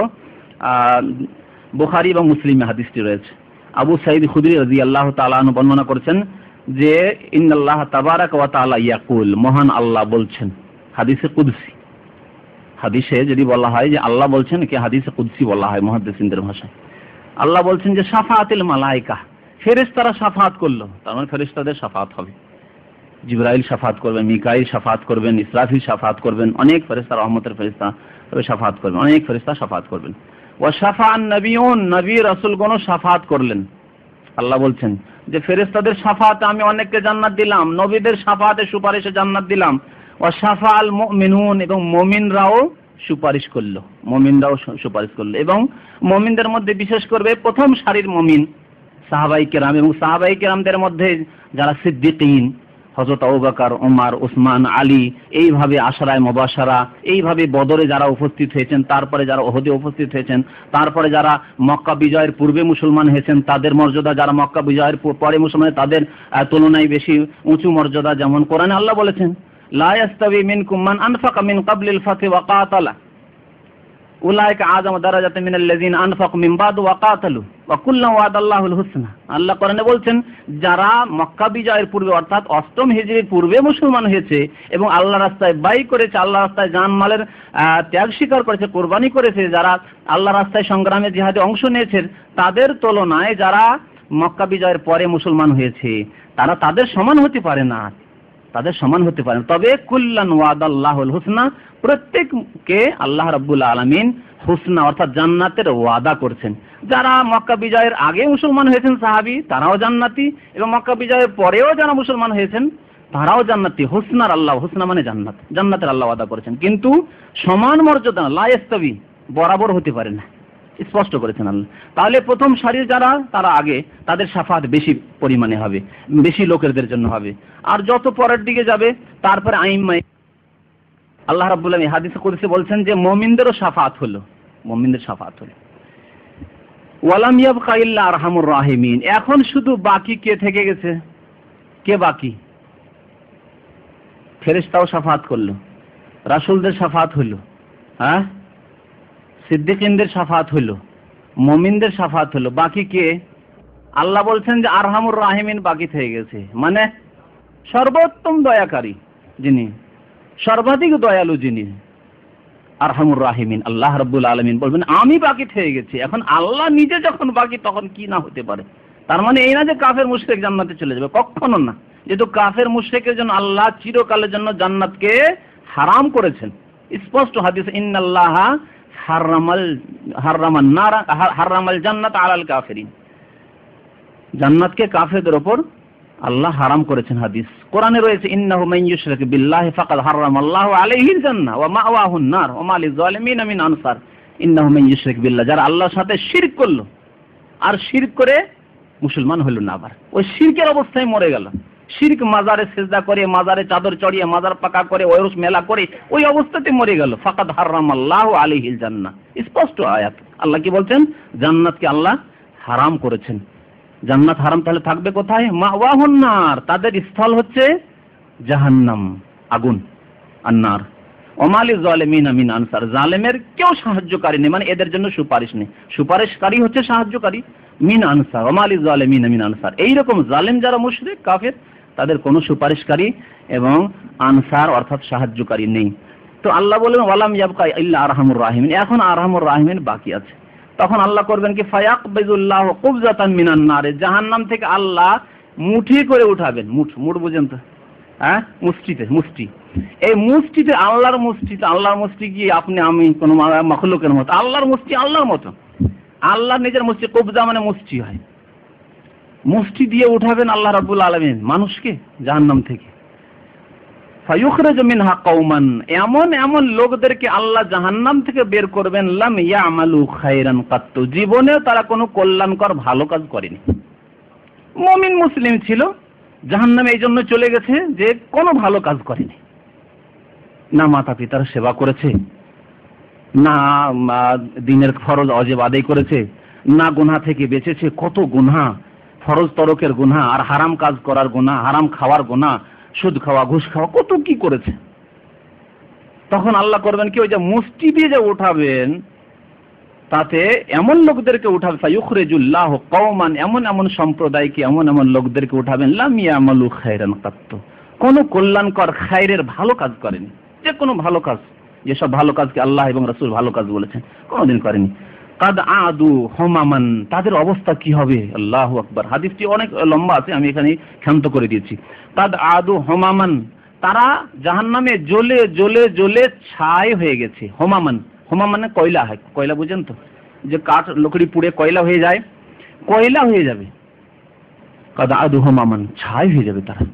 বুখারী এবং মুসলিমে হাদিসটি রয়েছে। আবু সাঈদ খুদরি রাদিয়াল্লাহু তাআলা আনহু বর্ণনা করেছেন যে ইন্নাল্লাহ তাবারাকা ওয়া তাআলা ইয়াকুল, মহান আল্লাহ বলছেন, হাদিসে কুদসি। হাদিসে যদি বলা হয় যে আল্লাহ বলছেন, কি হাদিসে কুদসি বলা হয় মুহাদ্দিসিনদের ভাষায়। আল্লাহ বলছেন যে শাফাআতুল মালায়েকা, ফেরেশতারা শাফাত করলো, তার মানে ফেরেশতাদের শাফাত হবে। জিবরাইল শাফাত করবেন, মিকাইল শাফাত করবেন, ইসরাফিল শাফাত করবেন, অনেক ফেরেশতা, রহমতের ফেরেশতা শাফাত করবেন, অনেক ফেরেশতা শাফাত করবেন। ওয়া শাফাআন নবিয়ুন, নবী রাসূলগণ শাফাত করলেন। আল্লাহ বলছেন যে ফেরেশতাদের শাফাতে আমি অনেককে জান্নাত দিলাম, নবীদের শাফাতে সুপারিশে জান্নাত দিলাম। ওয়া শাফাআল মুমিনুন, এবং মুমিনরাও সুপারিশ করলো, মুমিনরাও সুপারিশ করলো। এবং মুমিনদের মধ্যে বিশেষ করবে প্রথম সারির মুমিন সাহাবায়ে কেরাম, এবং সাহাবায়ে কেরামদের মধ্যে যারা সিদ্দিকিন, হযরত আবু বকর, ওমর, উসমান, আলী, এইভাবে আশরায়ে মুবাশশারা, এইভাবে বদরে যারা উপস্থিত হয়েছেন, তারপরে যারা উহুদে উপস্থিত হয়েছেন, তারপরে যারা মক্কা বিজয়ের পূর্বে মুসলমান হয়েছেন, তাদের মর্যাদা যারা মক্কা বিজয়ের পরে মুসলমান, তাদের তুলনায় বেশি উঁচু মর্যাদা। যেমন কোরআনে আল্লাহ বলেছেন লা ইয়াস্তাবি মিনকুম মান আনফাকা মিন ক্বাবলিল ফাতহি ওয়া কাতালা উলাইকা আযামু দারাজাতাম মিনাল্লাযিনা আনফাকু মিন বাদু ওয়া কাতালু ওয়া কুল্লান ওয়াদাল্লাহুল হুসনা। আল্লাহ কোরআনে বলছেন যারা মক্কা বিজয়ের পূর্বে অর্থাৎ 8ম হিজরির পূর্বে মুসলমান হয়েছে এবং আল্লাহর রাস্তায় ব্যয় করেছে, আল্লাহর রাস্তায় জানমালের ত্যাগ স্বীকার করেছে, কুরবানি করেছে, যারা আল্লাহর রাস্তায় সংগ্রামে জিহাদে অংশ নিয়েছে, তাদের তুলনায় যারা মক্কা বিজয়ের পরে মুসলমান হয়েছে তারা তাদের সমান হতে পারে না, তাদের সমান হতে পারে না। তবে কুল্লান ওয়াদাল্লাহুল হুসনা, প্রত্যেককে আল্লাহ রাব্বুল আলামিন হুসনা অর্থাৎ জান্নাতের ওয়াদা করছেন। যারা মক্কা বিজয়ের আগে মুসলমান হয়েছেন সাহাবী, তারাও জান্নাতি, এবং মক্কা বিজয়ের পরেও যারা মুসলমান হয়েছেন তারাও জান্নাতি। হুসনার আল্লাহ, হুসনা মানে জান্নাত, জান্নাতের আল্লাহ ওয়াদা করেছেন, কিন্তু সমান মর্যাদা লা ইস্তাবি, বরাবর হতে পারে না, স্পষ্ট করেছেন আল্লাহ। তাহলে প্রথম সারির যারা, তারা আগে, তাদের শাফাত বেশি পরিমাণে হবে, বেশি লোকেদের জন্য হবে। আর যত পরের দিকে যাবে তারপরে আইম্মায়ে, আল্লাহ রাব্বুল আলামিন হাদিসে কুদসি বলছেন যে মুমিনদেরও শাফাত হলো, মুমিনদের শাফাত হলো। ওয়ালাম ইয়াবকা ইল্লা আরহামুর রাহিমিন, এখন শুধু বাকি কে থেকে গেছে? কে বাকি? ফেরেশতাও শাফাত করলো, রাসূলদের শাফাত হলো, হ্যাঁ, সিদ্দিকিনদের শাফাত হলো, মুমিনদের শাফাত হলো, বাকি কে? আল্লাহ বলছেন যে আরহামুর রাহিমিন বাকি থেকে গেছে, মানে সর্বোত্তম দয়াকারী যিনি, সর্বাধিক দয়ালু যিনি, আরহামুর রাহিমিন আল্লাহ রাব্বুল আলামিন বলবেন আমি বাকি থেকে গেছি। এখন আল্লাহ নিজে যখন বাকি, তখন কি না হতে পারে? তার মানে এই না যে কাফের মুশরিক জান্নাতে চলে যাবে, কখনো না। যেহেতু কাফের মুশরিকের জন্য আল্লাহ চিরকালের জন্য জান্নাতকে হারাম করেছেন, স্পষ্ট হাদিস ইন্নাল্লাহা হারামাল জান্নাত আলাল কাফিরিন, জান্নাতকে কাফেরদের উপর আল্লাহ হারাম করেছেন। হাদিস কোরআনে রয়েছে ইন্নাহু মান ইউশরিক বিল্লাহি ফাকাদ হারামাল্লাহু আলাইহিল জান্নাহ ওয়া মাওয়াহুন নার ওয়া মা লিয-যালিমিনা মিন আনসার। ইন্নাহু মান ইউশরিক বিল্লাহ, যারা আল্লাহর সাথে শিরক করলো আর শিরক করে মুসলমান হলো না, আবার ওই শিরকের অবস্থায় মরে গেল, শিরক মাজারে সিজদা করে, মাজারে চাদর চড়িয়ে, মাজার পাকা করে, ওরস মেলা করে ওই অবস্থাতে মরে গেল, ফাকাদ হারামাল্লাহু আলাইহিল জান্নাহ। স্পষ্ট আয়াত, আল্লাহ কি বলছেন? জান্নাতকে আল্লাহ হারাম করেছেন। জান্নাত হারাম, তাহলে থাকবে কোথায়? মাওয়াহুন নার, তাদের স্থল হচ্ছে জাহান্নাম, আগুন, আন্নার। ওমা লিয-যালিমিনা মিন আনসার, জালেমের কেউ সাহায্যকারী নেই, মানে এদের জন্য সুপারিশ নেই, সুপারিশকারী হচ্ছে সাহায্যকারী, মিন আনসার, ওমা লিয-যালিমিনা মিন আনসার। এইরকম জালেম যারা মুশরিক কাফের, তাদের কোনো সুপারিশকারী এবং আনসার অর্থাৎ সাহায্যকারী নেই। তো আল্লাহ বলেন ওয়ালাম ইয়াবকা ইল্লা আরহামুর রাহিমিন, এখন আরহামুর রাহিমিন বাকি আছে। তখন আল্লাহ করবেন কি ফায়াকবিজুল্লাহু কুবজাতান মিনান নার, জাহান্নাম থেকে আল্লাহ মুঠি করে উঠাবেন। মুঠ বুঝেন তো, হ্যাঁ, মুষ্টি। এই মুষ্টিতে, আল্লাহর মুষ্টিতে, আল্লাহর মুষ্টি কি আপনি আমি কোন মাখলুকের মতো? আল্লাহর মুষ্টি আল্লাহর মতো, আল্লাহ নিজের মুষ্টি, কবজা মানে মুষ্টি হয়, মুষ্টি দিয়ে উঠাবেন আল্লাহ রাব্বুল আলামিন মানুষকে জাহান্নাম থেকে। ফায়ুখরাজু মিনহা কওমান, এমন এমন লোকদেরকে আল্লাহ জাহান্নাম থেকে বের করবেন, লাম ইয়ামালু খায়রান কাত্তু, জীবনেও তারা কোনো কল্যাণকর ভালো কাজ করেনি। মুমিন মুসলিম ছিল, জাহান্নামে এই জন্য চলে গেছে যে কোনো ভালো কাজ করেনি। না মাতা পিতার সেবা করেছে, না দিনের ফরজ অজেব আদায় করেছে, না গুনাহ থেকে বেঁচেছে। কত গুনাহ, ফরজ তরকের গুনাহ, আর হারাম কাজ করার গুনাহ, হারাম খাওয়ার গুনাহ, সুদ খাওয়া, ঘুষ খাওয়া, কত কি করেছে। তখন আল্লাহ করবেন কি, ওই যে মুষ্টি দিয়ে যে উঠাবেন, তাতে এমন লোকদেরকে উঠাবে, ফায়ুখরিজুল্লাহু কওমান, এমন এমন সম্প্রদায়কে, এমন এমন লোকদেরকে উঠাবেন, লাম ইয়ামালু খায়রান কাত্তু, কোনো কল্যাণকর খায়রের ভালো কাজ করেনি। যে কোনো ভালো কাজ, যেসব ভালো কাজকে আল্লাহ এবং রাসূল ভালো কাজ বলেছেন, কোনোদিন করেনি। কাদ আদু হুমামান, তাদের অবস্থা কি হবে? আল্লাহু আকবার। হাদিসটি অনেক লম্বা আছে, আমি এখানে ক্ষান্ত করে দিয়েছি। কাদ আদু হুমামান, তারা জাহান্নামে জ্বলে জ্বলে জ্বলে ছাই হয়ে গেছে। হুমামান, হুমাম মানে কয়লা হয়, কয়লা বুঝেন তো, যে কাঠ লকড়ি পুড়ে কয়লা হয়ে যায়, কয়লা হয়ে যাবে। কাদ আদু হুমামান, ছাই হয়ে যাবে তারা।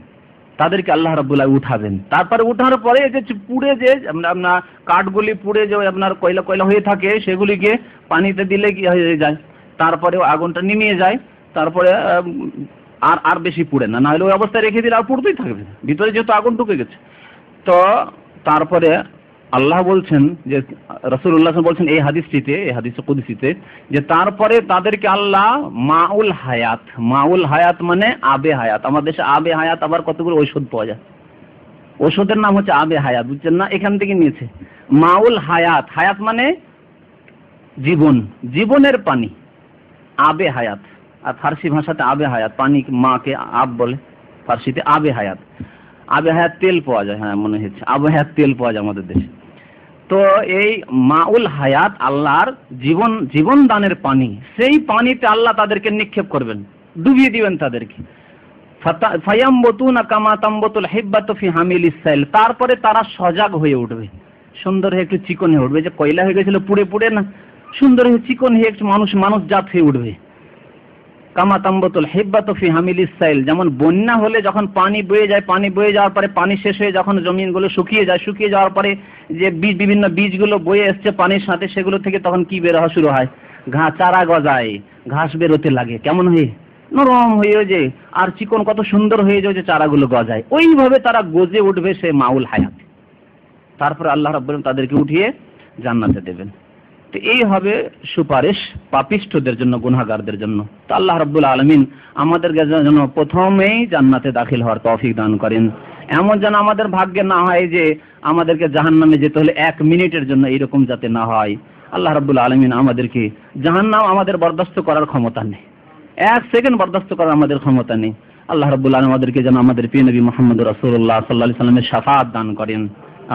তাদেরকে আল্লাহ রাব্বুল আলামিন উঠাবেন। তারপরে উঠানোর পরে যে পুড়ে যে আপনার কাঠগুলি পুড়ে যে আপনার কয়লা কয়লা হয়ে থাকে, সেগুলিকে পানিতে দিলে কি হয়ে যায়, তারপরে আগুনটা নিমিয়ে যায়, তারপরে আর বেশি পুড়ে না, নাহলে ওই অবস্থায় রেখে দিলে আর পুড়তেই থাকবে, ভিতরে যেহেতু আগুন ঢুকে গেছে। তো তারপরে আল্লাহ বলছেন যে, রাসূলুল্লাহ বলছেন এই হাদিসটিতে, এই হাদিসে কুদসিতে, যে তারপরে তাদেরকে আল্লাহ মাউল হায়াত, মাউল হায়াত মানে আবে হায়াত। আমাদের দেশে আবে হায়াত আবার কতগুলো ঔষধ পাওয়া যায়, ওষুধের নাম হচ্ছে আবে হায়াত, বুঝছেন না, এখান থেকে নিয়েছে। মাউল হায়াত, হায়াত মানে জীবন, জীবনের পানি, আবে হায়াত। আর ফার্সি ভাষাতে আবে হায়াত, পানি মাকে আব বলে ফার্সিতে, আবে হায়াত। আবে হায়াত তেল পাওয়া যায়, হ্যাঁ মনে হচ্ছে আবে হায়াত তেল পাওয়া যায় আমাদের দেশে। তো এই মাউল হায়াত আল্লাহর জীবন, জীবন দানের পানি, সেই পানিতে আল্লাহ তাদেরকে নিক্ষেপ করবেন, ডুবিয়ে দিবেন তাদেরকে। ফায়ামবতুনা কামা তামবতুল হিব্বাতু ফি হামিলিস সাইল, তারপরে তারা সজাগ হয়ে উঠবে, সুন্দর হয়ে একটু চিকন হয়ে উঠবে। যে কয়লা হয়ে গেছিল পুড়ে পুড়ে, না, সুন্দর হয়ে চিকন হয়ে একটু মানুষ জাত হয়ে উঠবে। কামা তামবতুল হিব্বাতু ফি হামিলিস সাইল, যেমন বন্যা হলে যখন পানি বয়ে যায়, পানি বয়ে যাওয়ার পরে পানি শেষ হয়ে যখন জমিনগুলো শুকিয়ে যায়, শুকিয়ে যাওয়ার পরে যে বিভিন্ন বীজগুলো বয়ে এসছে পানির সাথে, সেগুলো থেকে তখন কি বের হওয়া শুরু হয়, চারা গজায়, ঘাস বেরোতে লাগে, কেমন হয়ে, নরম হয়ে যে, আর চিকন কত সুন্দর হয়ে যায় যে চারাগুলো গজায়, ওইভাবে তারা গজে উঠবে সে মাউল হায়াত। তারপরে আল্লাহ রাব্বুল আলামিন তাদেরকে উঠিয়ে জান্নাতে দেবেন। তো এই হবে সুপারিশ পাপিষ্ঠদের জন্য, গুনাহগারদের জন্য। তো আল্লাহ রাব্বুল আলামিন আমাদের জন্য প্রথমেই জান্নাতে দাখিল হওয়ার তৌফিক দান করেন। এমন যেন আমাদের ভাগ্যে না হয় যে আমাদেরকে জাহান্নামে যেতে হলে 1 মিনিটের জন্য, এরকম যাতে না হয়। আল্লাহ রাব্বুল আলামিন আমাদেরকে, জাহান্নাম আমাদের বরদাস্ত করার ক্ষমতা নেই, 1 সেকেন্ড বরদাস্ত করার আমাদের ক্ষমতা নেই। আল্লাহ রাব্বুল আলামিন আমাদেরকে যেন আমাদের প্রিয় নবী মুহাম্মদ রাসূলুল্লাহ সাল্লাল্লাহু আলাইহি সাল্লামের শাফাআত দান করেন,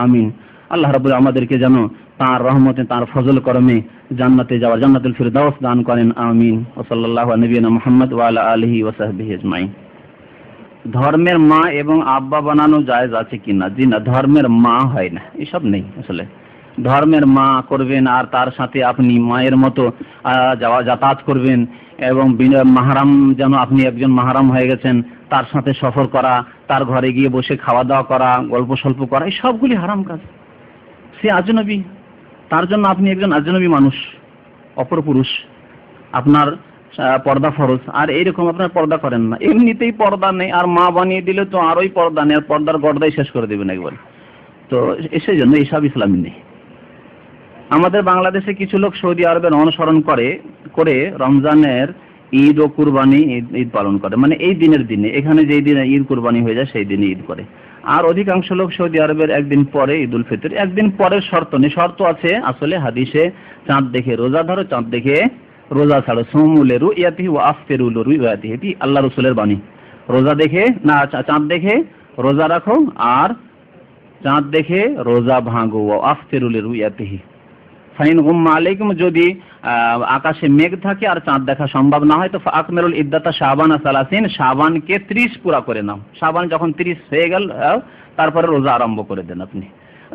আমিন। আল্লাহ রাব্বুল আমাদেরকে যেন তার রহমতে, তার ফজল করমে জান্নাতে যাওয়ার, জান্নাতুল ফিরদাউস দান করেন, আমিন। ওয়া সাল্লাল্লাহু আলা নবিয়িনা মুহাম্মদ ওয়া আলা আলিহি ওয়া সাহবিহি আজমাইন। ধর্মের মা এবং আব্বা বানানো জায়েজ আছে কিনা? জি না, ধর্মের মা হয় না, এসব নেই আসলে। ধর্মের মা করবেন আর তার সাথে আপনি মায়ের মতো যাতায়াত করবেন, এবং মাহরাম, যেন আপনি একজন মাহরাম হয়ে গেছেন, তার সাথে সফর করা, তার ঘরে গিয়ে বসে খাওয়া দাওয়া করা, গল্প স্বল্প করা, এই সবগুলি হারাম কাজ। সে আজনবী, তার জন্য আপনি একজন আজনবী মানুষ, অপর পুরুষ, আপনার পর্দা ফরজ, আর এইরকম আপনার পর্দা করেন না, এমনিতেই পর্দা নেই, আর মা বানিয়ে দিলে তো আরোই পর্দা নেই, আর পর্দার গর্দাই শেষ করে দেবেন একবার। তো সেই জন্য এইসব ইসলামী নেই। আমাদের বাংলাদেশে কিছু লোক সৌদি আরবের অনুসরণ করে রমজানের ঈদ ও কুরবানি ঈদ পালন করে, মানে এই দিনের দিনে, এখানে যেই দিনে ঈদ কুরবানি হয়ে যায় সেই দিনে ঈদ করে। আর অধিকাংশ লোক সৌদি আরবের একদিন পরে ঈদুল ফিতর, একদিন পরের শর্ত নেই, শর্ত আছে আসলে হাদিসে, চাঁদ দেখে রোজা ধরো, চাঁদ দেখে রোজা ছাড়ো, সুমুলে রুইয়াতিহি ওয়া আফতিরু লিরুইয়াতিহি, এটি আল্লাহ রাসূলের বাণী। রোজা দেখে না, চাঁদ দেখে রোজা রাখো, আর চাঁদ দেখে রোজা ভাঙো, ওয়া আফতিরু লিরুইয়াতিহি। ফাইন গুম্মা আলাইকুম, যদি আকাশে মেঘ থাকে আর চাঁদ দেখা সম্ভব না হয়, তো আকমিলুল ইদ্দাতা শাবান 30, শাবানকে 30 পুরা করে নাও। শাবান যখন 30 হয়ে গেল, তারপরে রোজা আরম্ভ করে দেন আপনি।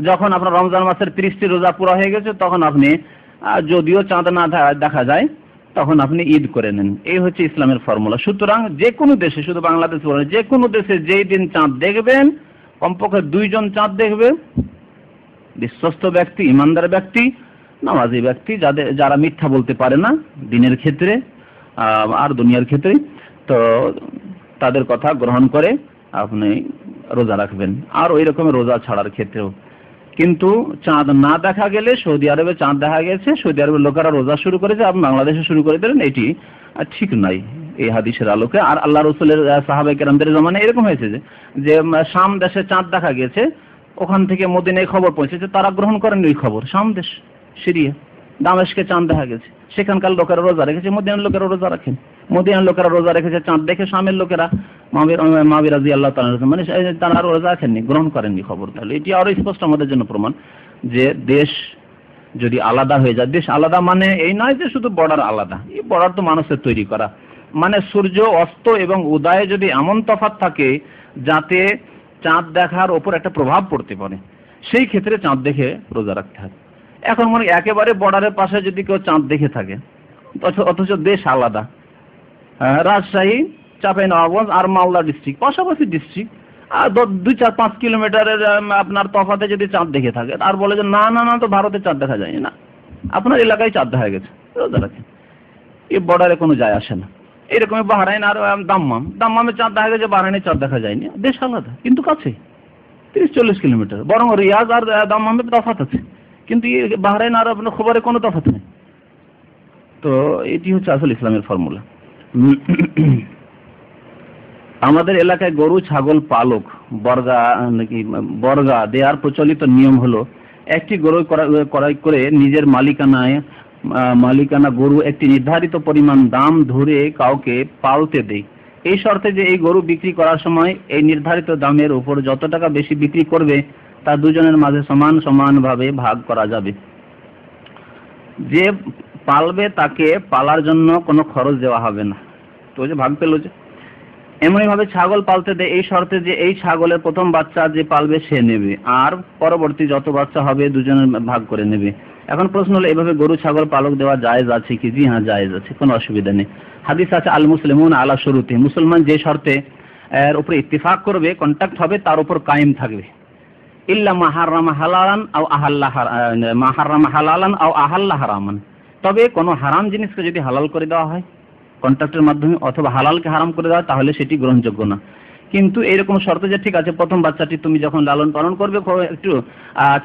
যখন আপনার রমজান মাসের 30টি রোজা পুরা হয়ে গেছে, তখন আপনি যদিও চাঁদ না দেখা যায়, তখন আপনি ঈদ করে নেন। এই হচ্ছে ইসলামের ফর্মুলা। সুতরাং যে কোনো দেশে, শুধু বাংলাদেশ বলে, যে কোনো দেশে যেই দিন চাঁদ দেখবেন, কমপক্ষে 2 জন চাঁদ দেখবে, বিশ্বস্ত ব্যক্তি, ইমানদার ব্যক্তি, নামাজি ব্যক্তি, যারা মিথ্যা বলতে পারে না দিনের ক্ষেত্রে আর দুনিয়ার ক্ষেত্রে, তো তাদের কথা গ্রহণ করে আপনি রোজা রাখবেন। আর ওই রকমের রোজা ছাড়ার ক্ষেত্রেও কিন্তু চাঁদ না দেখা গেলে, সৌদি আরবে চাঁদ দেখা গেছে, সৌদি আরবের লোকেরা রোজা শুরু করেছে, আপনি বাংলাদেশে শুরু করে দিলেন, এটি ঠিক নাই এই হাদিসের আলোকে। আর আল্লাহ রসুলের সাহাবায়ে কেরামদের জমানায় এরকম হয়েছে যে শাম দেশে চাঁদ দেখা গেছে, ওখান থেকে মদিনায় খবর পৌঁছেছে, তারা গ্রহণ করেন ওই খবর। শাম দেশ, সিরিয়া, দামেস্কে চাঁদ দেখা গেছে, সেখানকার লোকেরা রোজা রেখেছে, মদিনার লোকেরা রোজা রাখেন, মদিনার লোকেরা রোজা রেখেছে চাঁদ দেখে, শামের লোকেরা মাবির রাদিয়াল্লাহু তাআলা মানে তারা রোজা রাখেননি, গ্রহণ করেননি খবর। তাহলে এটি আরো স্পষ্ট আমাদের জন্য প্রমাণ যে দেশ যদি আলাদা হয়ে যায়, দেশ আলাদা মানে এই নয় যে শুধু বর্ডার আলাদা, এই বর্ডার তো মানুষের তৈরি করা, মানে সূর্য অস্ত এবং উদয়ে যদি এমন তফাৎ থাকে যাতে চাঁদ দেখার ওপর একটা প্রভাব পড়তে পারে, সেই ক্ষেত্রে চাঁদ দেখে রোজা রাখতে হবে। এখন মনে একেবারে বর্ডারের পাশে যদি কেউ চাঁদ দেখে থাকে, অথচ দেশ আলাদা, রাজশাহী, চাঁপাইনবাবগঞ্জ আর মালদা ডিস্ট্রিক্ট পাশাপাশি ডিস্ট্রিক্ট, আর 2-4-5 কিলোমিটারের আপনার তফাতে যদি চাঁদ দেখে থাকে, আর বলে যে না না না তো ভারতে চাঁদ দেখা যায়নি, না আপনার এলাকায় চাঁদ দেখা গেছে, রোজা রাখেন, এই বর্ডারে কোনো যায় আসে না। এরকমই বাহরাইন আর দাম্মামে চাঁদ দেখা গেছে, বাহরাইনে চাঁদ দেখা যায়নি, দেশ আলাদা কিন্তু কাছে 30-40 কিলোমিটার, বরং রিয়াজ আর দাম্মামে তফাৎ আছে, কিন্তু বাহরাইন আর আপনার খবরে কোনো তফাৎ নেই। তো এটি হচ্ছে আসল ইসলামের ফর্মুলা। আমাদের এলাকায় গরু ছাগল পালক বর্গা দেওয়ার প্রচলিত নিয়ম হলো, একটি গরু ক্রয় করে নিজের মালিকানা গরু একটি নির্ধারিত পরিমাণ দাম ধরে কাউকে পালতে দেয়, এই শর্তে যে এই গরু বিক্রি করার সময় এই নির্ধারিত দামের উপর যত টাকা বেশি বিক্রি করবে তা দুজনের মাঝে সমান সমানভাবে ভাগ করা যাবে। যে পালবে তাকে পালার জন্য কোনো খরচ দেওয়া হবে না। তো যে ভাগ পেল, যে এমনই ভাবে ছাগল পালতে দেয় এই শর্তে যে এই ছাগলের প্রথম বাচ্চা যে পালবে সে নেবে, আর পরবর্তী যত বাচ্চা হবে দুজনের ভাগ করে নেবে। এখন প্রশ্ন হলো, এভাবে গরু ছাগল পালক দেওয়া জায়েজ আছে কি? জি হ্যাঁ, জায়েজ আছে, কোনো অসুবিধা নেই। হাদিস আছে, আল মুসলিমুন আলা শুরুতি, মুসলমান যে শর্তে এর উপরে ইত্তিফাক করবে, কন্ট্যাক্ট হবে, তার উপর কায়েম থাকবে। ইল্লা মা হারামা হালালান আও আহাল্লা হারামান, তবে কোনো হারাম জিনিসকে যদি হালাল করে দেওয়া হয় কন্ট্রাক্টের মাধ্যমে, অথবা হালালকে হারাম করে দেওয়া, তাহলে সেটি গ্রহণযোগ্য না। কিন্তু এইরকম শর্ত যে ঠিক আছে প্রথম বাচ্চাটি তুমি যখন লালন পালন করবে একটু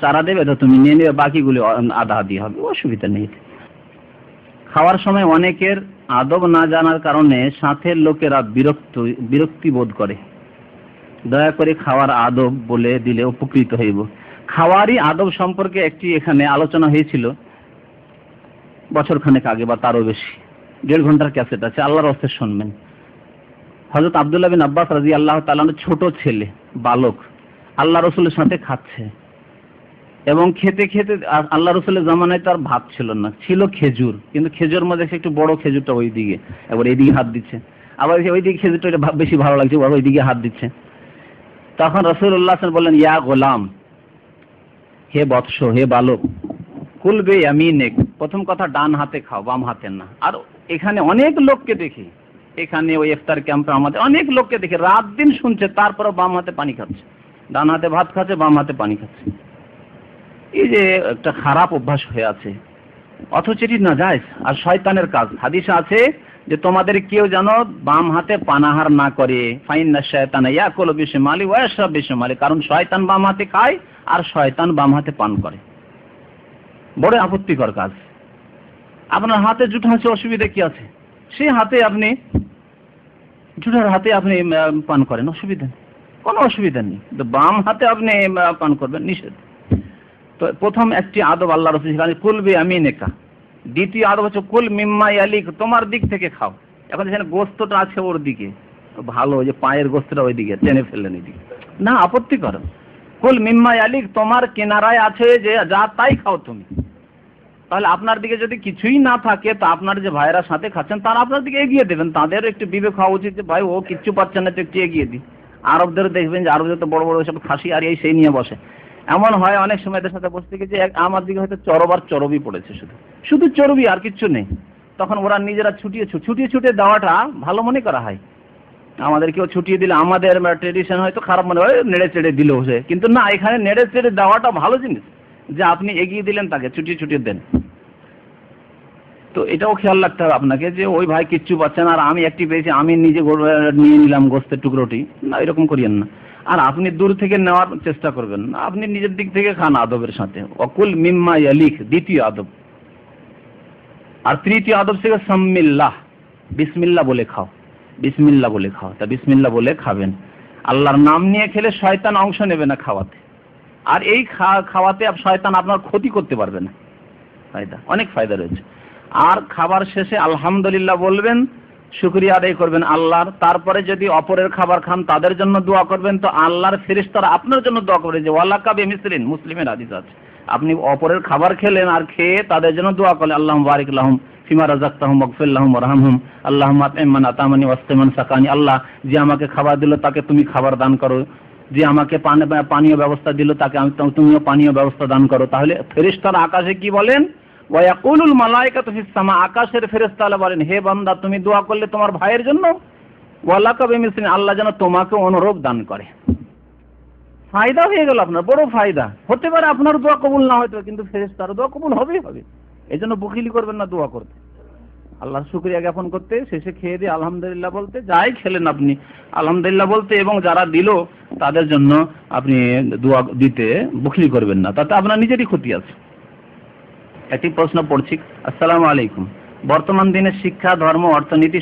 চারা দেবে, তো তুমি নিয়ে নেবে, বাকিগুলি আধা আধি হবে, অসুবিধা নেই। খাওয়ার সময় অনেকের আদব না জানার কারণে সাথের লোকেরা বিরক্তি বোধ করে, দয়া করে খাওয়ার আদব বলে দিলে উপকৃত হইব। খাওয়ারই আদব সম্পর্কে একটি এখানে আলোচনা হয়েছিল বছরখানেক আগে বা তারও বেশি, 1.5 ঘন্টার ক্যাসেট আছে, আল্লাহর রাস্তায় শুনবেন। হযরত আব্দুল্লাহ বিন আব্বাস রাদিয়াল্লাহু তাআলা ছোট ছেলে বালক আল্লাহ রসুলের সাথে খাচ্ছে, এবং খেতে খেতে আল্লাহ রসুলের জামানায় তার ভাত ছিল না, ছিল খেজুর, কিন্তু খেজুর মধ্যে একটু বড় খেজুরটা ওই দিকে, একবার এইদিকে হাত দিচ্ছে, আবার ওই দিকে খেজুরটা বেশি ভালো লাগছে, ওই দিকে হাত দিচ্ছে। তখন রাসূলুল্লাহ বললেন, ইয়া গোলাম, হে বৎস, হে বালক, কুল বে ইয়ামিনিক, প্রথম কথা ডান হাতে খাও, বাম হাতে না। আর এখানে অনেক লোককে দেখি, এখানে ওই ইফতার ক্যাম্পে আমাদের অনেক লোককে দেখি রাত দিন শুনছে, তারপরে বাম হাতে পানি খাচ্ছে, ডান হাতে ভাত খাচ্ছে, বাম হাতে পানি খাচ্ছে। এই যে একটা খারাপ অভ্যাস হয়ে আছে, অথচ এটি নাজায়েজ আর শয়তানের কাজ। হাদিসে আছে যে তোমাদের কেউ যেন বাম হাতে পানাহার না করে, ফাইন্না শায়তানা ইয়াকুলু বিশিমালি ওয়া ইয়াশরাবু বিশিমালি, কারণ শয়তান বাম হাতে খায় আর শয়তান বাম হাতে পান করে। বড় আপত্তিকর কাজ। আপনার হাতে জুতা আছে, অসুবিধা কি আছে? সেই হাতে আপনি জুতার হাতে আপনি পান করেন, অসুবিধা নেই, কোনো অসুবিধা নেই। তো বাম হাতে আপনি পান করবেন, নিষেধ। তো প্রথম একটি আদব আল্লাহ রাসূল শিখালেন, কুল বিয়ামিনিকা। দ্বিতীয় আদব হচ্ছে কুল মিম্মা ইয়ালিক, তোমার দিক থেকে খাও। এখন যেখানে গোস্তটা আছে ওর দিকে, ভালো, যে পায়ের গোস্তটা ওই দিকে টেনে ফেললেন এদিকে, না, আপত্তিকর। কুল মিম্মা ইয়ালিক, তোমার কিনারায় আছে যে যা তাই খাও তুমি। তাহলে আপনার দিকে যদি কিছুই না থাকে, তো আপনার যে ভাইরা সাথে খাচ্ছেন তারা আপনার দিকে এগিয়ে দেবেন, তাদের একটু বিবেক হওয়া উচিত যে ভাই ও কিচ্ছু পাচ্ছে না, তো একটু এগিয়ে দিই। আরবদের দেখবেন যে আরবদের তো বড় বড় সব খাসি আর এই সেই নিয়ে বসে, এমন হয় অনেক সময় এদের সাথে বসে থেকে যে আমার দিকে হয়তো চরবি পড়েছে, শুধু চর্বি আর কিচ্ছু নেই। তখন ওরা নিজেরা ছুটিয়ে দেওয়াটা ভালো মনে করা হয়, আমাদের কেউ ছুটিয়ে দিলে আমাদের ট্রেডিশন হয়তো খারাপ মনে হয়, নেড়ে চেড়ে দিল সে, কিন্তু না, এখানে নেড়ে চেড়ে দেওয়াটা ভালো জিনিস, যে আপনি এগিয়ে দিলেন তাকে, ছুটিয়ে দেন। তো এটাও খেয়াল রাখতে হবে আপনাকে, যে ওই ভাই কিচ্ছু পাচ্ছে না আর আমি একটি পেয়েছি, আমি নিজে নিয়ে নিলাম গোস্তের টুকরোটি, না এরকম করিয়েন না। আর আপনি দূর থেকে নেওয়ার চেষ্টা করবেন না, আপনি নিজের দিক থেকে খান আদবের সাথে। অকুল মিম্মা ইয়ালিক, দ্বিতীয় আদব। আর তৃতীয় আদব থেকে সাম্মিল্লাহ, বিসমিল্লাহ বলে খাও, বিসমিল্লাহ বলে খাও। তা বিসমিল্লাহ বলে খাবেন। আল্লাহর নাম নিয়ে খেলে শয়তান অংশ নেবে না খাওয়াতে, আর এই খাওয়াতে শয়তান আপনার ক্ষতি করতে পারবে না। ফায়দা, অনেক ফায়দা রয়েছে। আর খাবার শেষে আলহামদুলিল্লাহ বলবেন, শুকরিয়া আদায় করবেন আল্লাহর। তারপরে যদি অপরের খাবার খান তাদের জন্য দোয়া করবেন, তো আল্লাহর ফেরেশতারা আপনার জন্য দোয়া করবে, যে ওয়ালাকা বিমিসলিন, মুসলিমের হাদিস আছে। আপনি অপরের খাবার খেলেন আর খেয়ে তাদের জন্য দোয়া করলেন, আল্লাহুম্মা বারিক লাহুম ফিমা রাযাকতাহুম ওয়াগফির লাহুম ওয়ারহামহুম, আল্লাহুম্মা আত'ইমান আতামানি ওয়াসকিমান সাকানি। আল্লাহ, যে আমাকে খাবার দিল তাকে তুমি খাবার দান করো, যে আমাকে পানীয় ব্যবস্থা দিল তাকে তুমিও পানীয় ব্যবস্থা দান করো। তাহলে ফেরেশতারা আকাশে কি বলেন? ওয়া ইয়াকুলুল মালায়েকাতু ফিস সামা, আকাশের ফেরেশতারা বলেন, হে বান্দা তুমি দোয়া করলে তোমার ভাইয়ের জন্য, ওয়ালাকা বিমিসলিন, আল্লাহ যেন তোমাকে অনুরূপ দান করে। ফায়দা হয়ে গেল আপনার, বড় ফায়দা। হতে পারে আপনার দোয়া কবুল না হয়তো, কিন্তু ফেরেশতার দোয়া কবুল হবেই হবে। এই জন্য বখিলি করবেন না দোয়া করতে, আল্লাহর শুকরিয়া জ্ঞাপন করতে, শেষে খেয়ে দিয়ে আলহামদুলিল্লাহ বলতে, যাই খেলেন আপনি আলহামদুলিল্লাহ বলতে, এবং যারা দিল তাদের জন্য আপনি দোয়া দিতে বখিলি করবেন না, তাতে আপনার নিজেরই ক্ষতি আছে। একটি প্রশ্ন পড়ছি। আসসালামু আলাইকুম। বর্তমান দিনের শিক্ষা, ধর্ম, অর্থনীতি,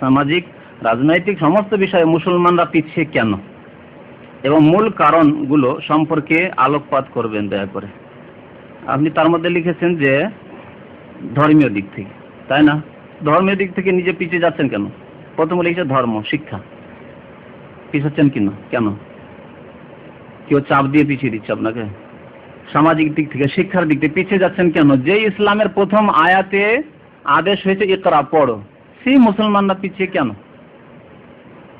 সামাজিক, রাজনৈতিক সমস্ত বিষয়ে মুসলমানরা পিছিয়ে কেন, এবং মূল কারণগুলো সম্পর্কে আলোকপাত করবেন দয়া করে। আপনি তার মধ্যে লিখেছেন যে ধর্মীয় দিক থেকে, তাই না? ধর্মীয় দিক থেকে নিজে পিছিয়ে যাচ্ছেন কেন? প্রথমে লিখেছে ধর্ম, শিক্ষা, পিছাচ্ছেন কেন? কেউ চাপ দিয়ে পিছিয়ে দিচ্ছে আপনাকে? সামাজিক দিক থেকে, শিক্ষার দিক থেকে পিছিয়ে যাচ্ছেন কেন? যে ইসলামের প্রথম আয়াতে আদেশ হয়েছে ইকরা, পড়ো, সেই মুসলমানরা পিছিয়ে কেন?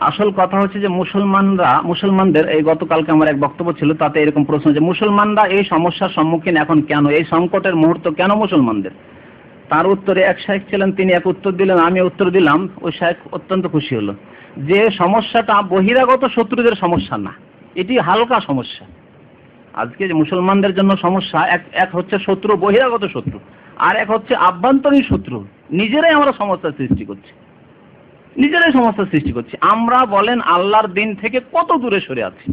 আসল কথা হচ্ছে যে মুসলমানদের, এই গতকালকে আমার এক বক্তব্য ছিল, তাতে এরকম প্রশ্ন যে মুসলমানরা এই সমস্যার সম্মুখীন এখন কেন, এই সংকটের মুহূর্ত কেন মুসলমানদের? তার উত্তরে এক শাইখ ছিলেন, তিনি এক উত্তর দিলেন, আমি উত্তর দিলাম। ওই শাইখ অত্যন্ত খুশি হলো যে সমস্যাটা বহিরাগত শত্রুদের সমস্যা না, এটি হালকা সমস্যা। আজকে যে মুসলমানদের জন্য সমস্যা, এক হচ্ছে শত্রু, বহিরাগত শত্রু, আর এক হচ্ছে আভ্যন্তরীণ শত্রু। নিজেরাই আমরা সমস্যার সৃষ্টি করছি, আমরা বলেন আল্লাহর দিন থেকে কত দূরে সরে আছি।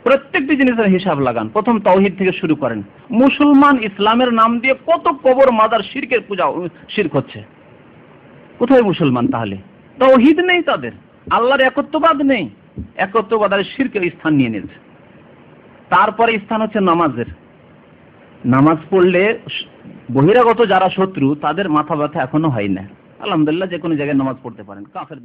প্রত্যেকটি জিনিসের হিসাব লাগান, প্রথম তাওহীদ থেকে শুরু করেন। মুসলমান ইসলামের নাম দিয়ে কত কবর, মাজার, শিরকের পূজা, শিরক হচ্ছে। কোথায় মুসলমান তাহলে? তাওহীদ নেই তাদের, আল্লাহর একত্ববাদ নেই, একত্ববাদ আর শিরকের স্থান নিয়ে নিয়েছে। তারপরে স্থান হচ্ছে নামাজের। নামাজ পড়লে বহিরাগত যারা শত্রু তাদের মাথা ব্যথা এখনো হয় না। আলহামদুলিল্লাহ, যে কোনো জায়গায় নামাজ পড়তে পারেন, কাফের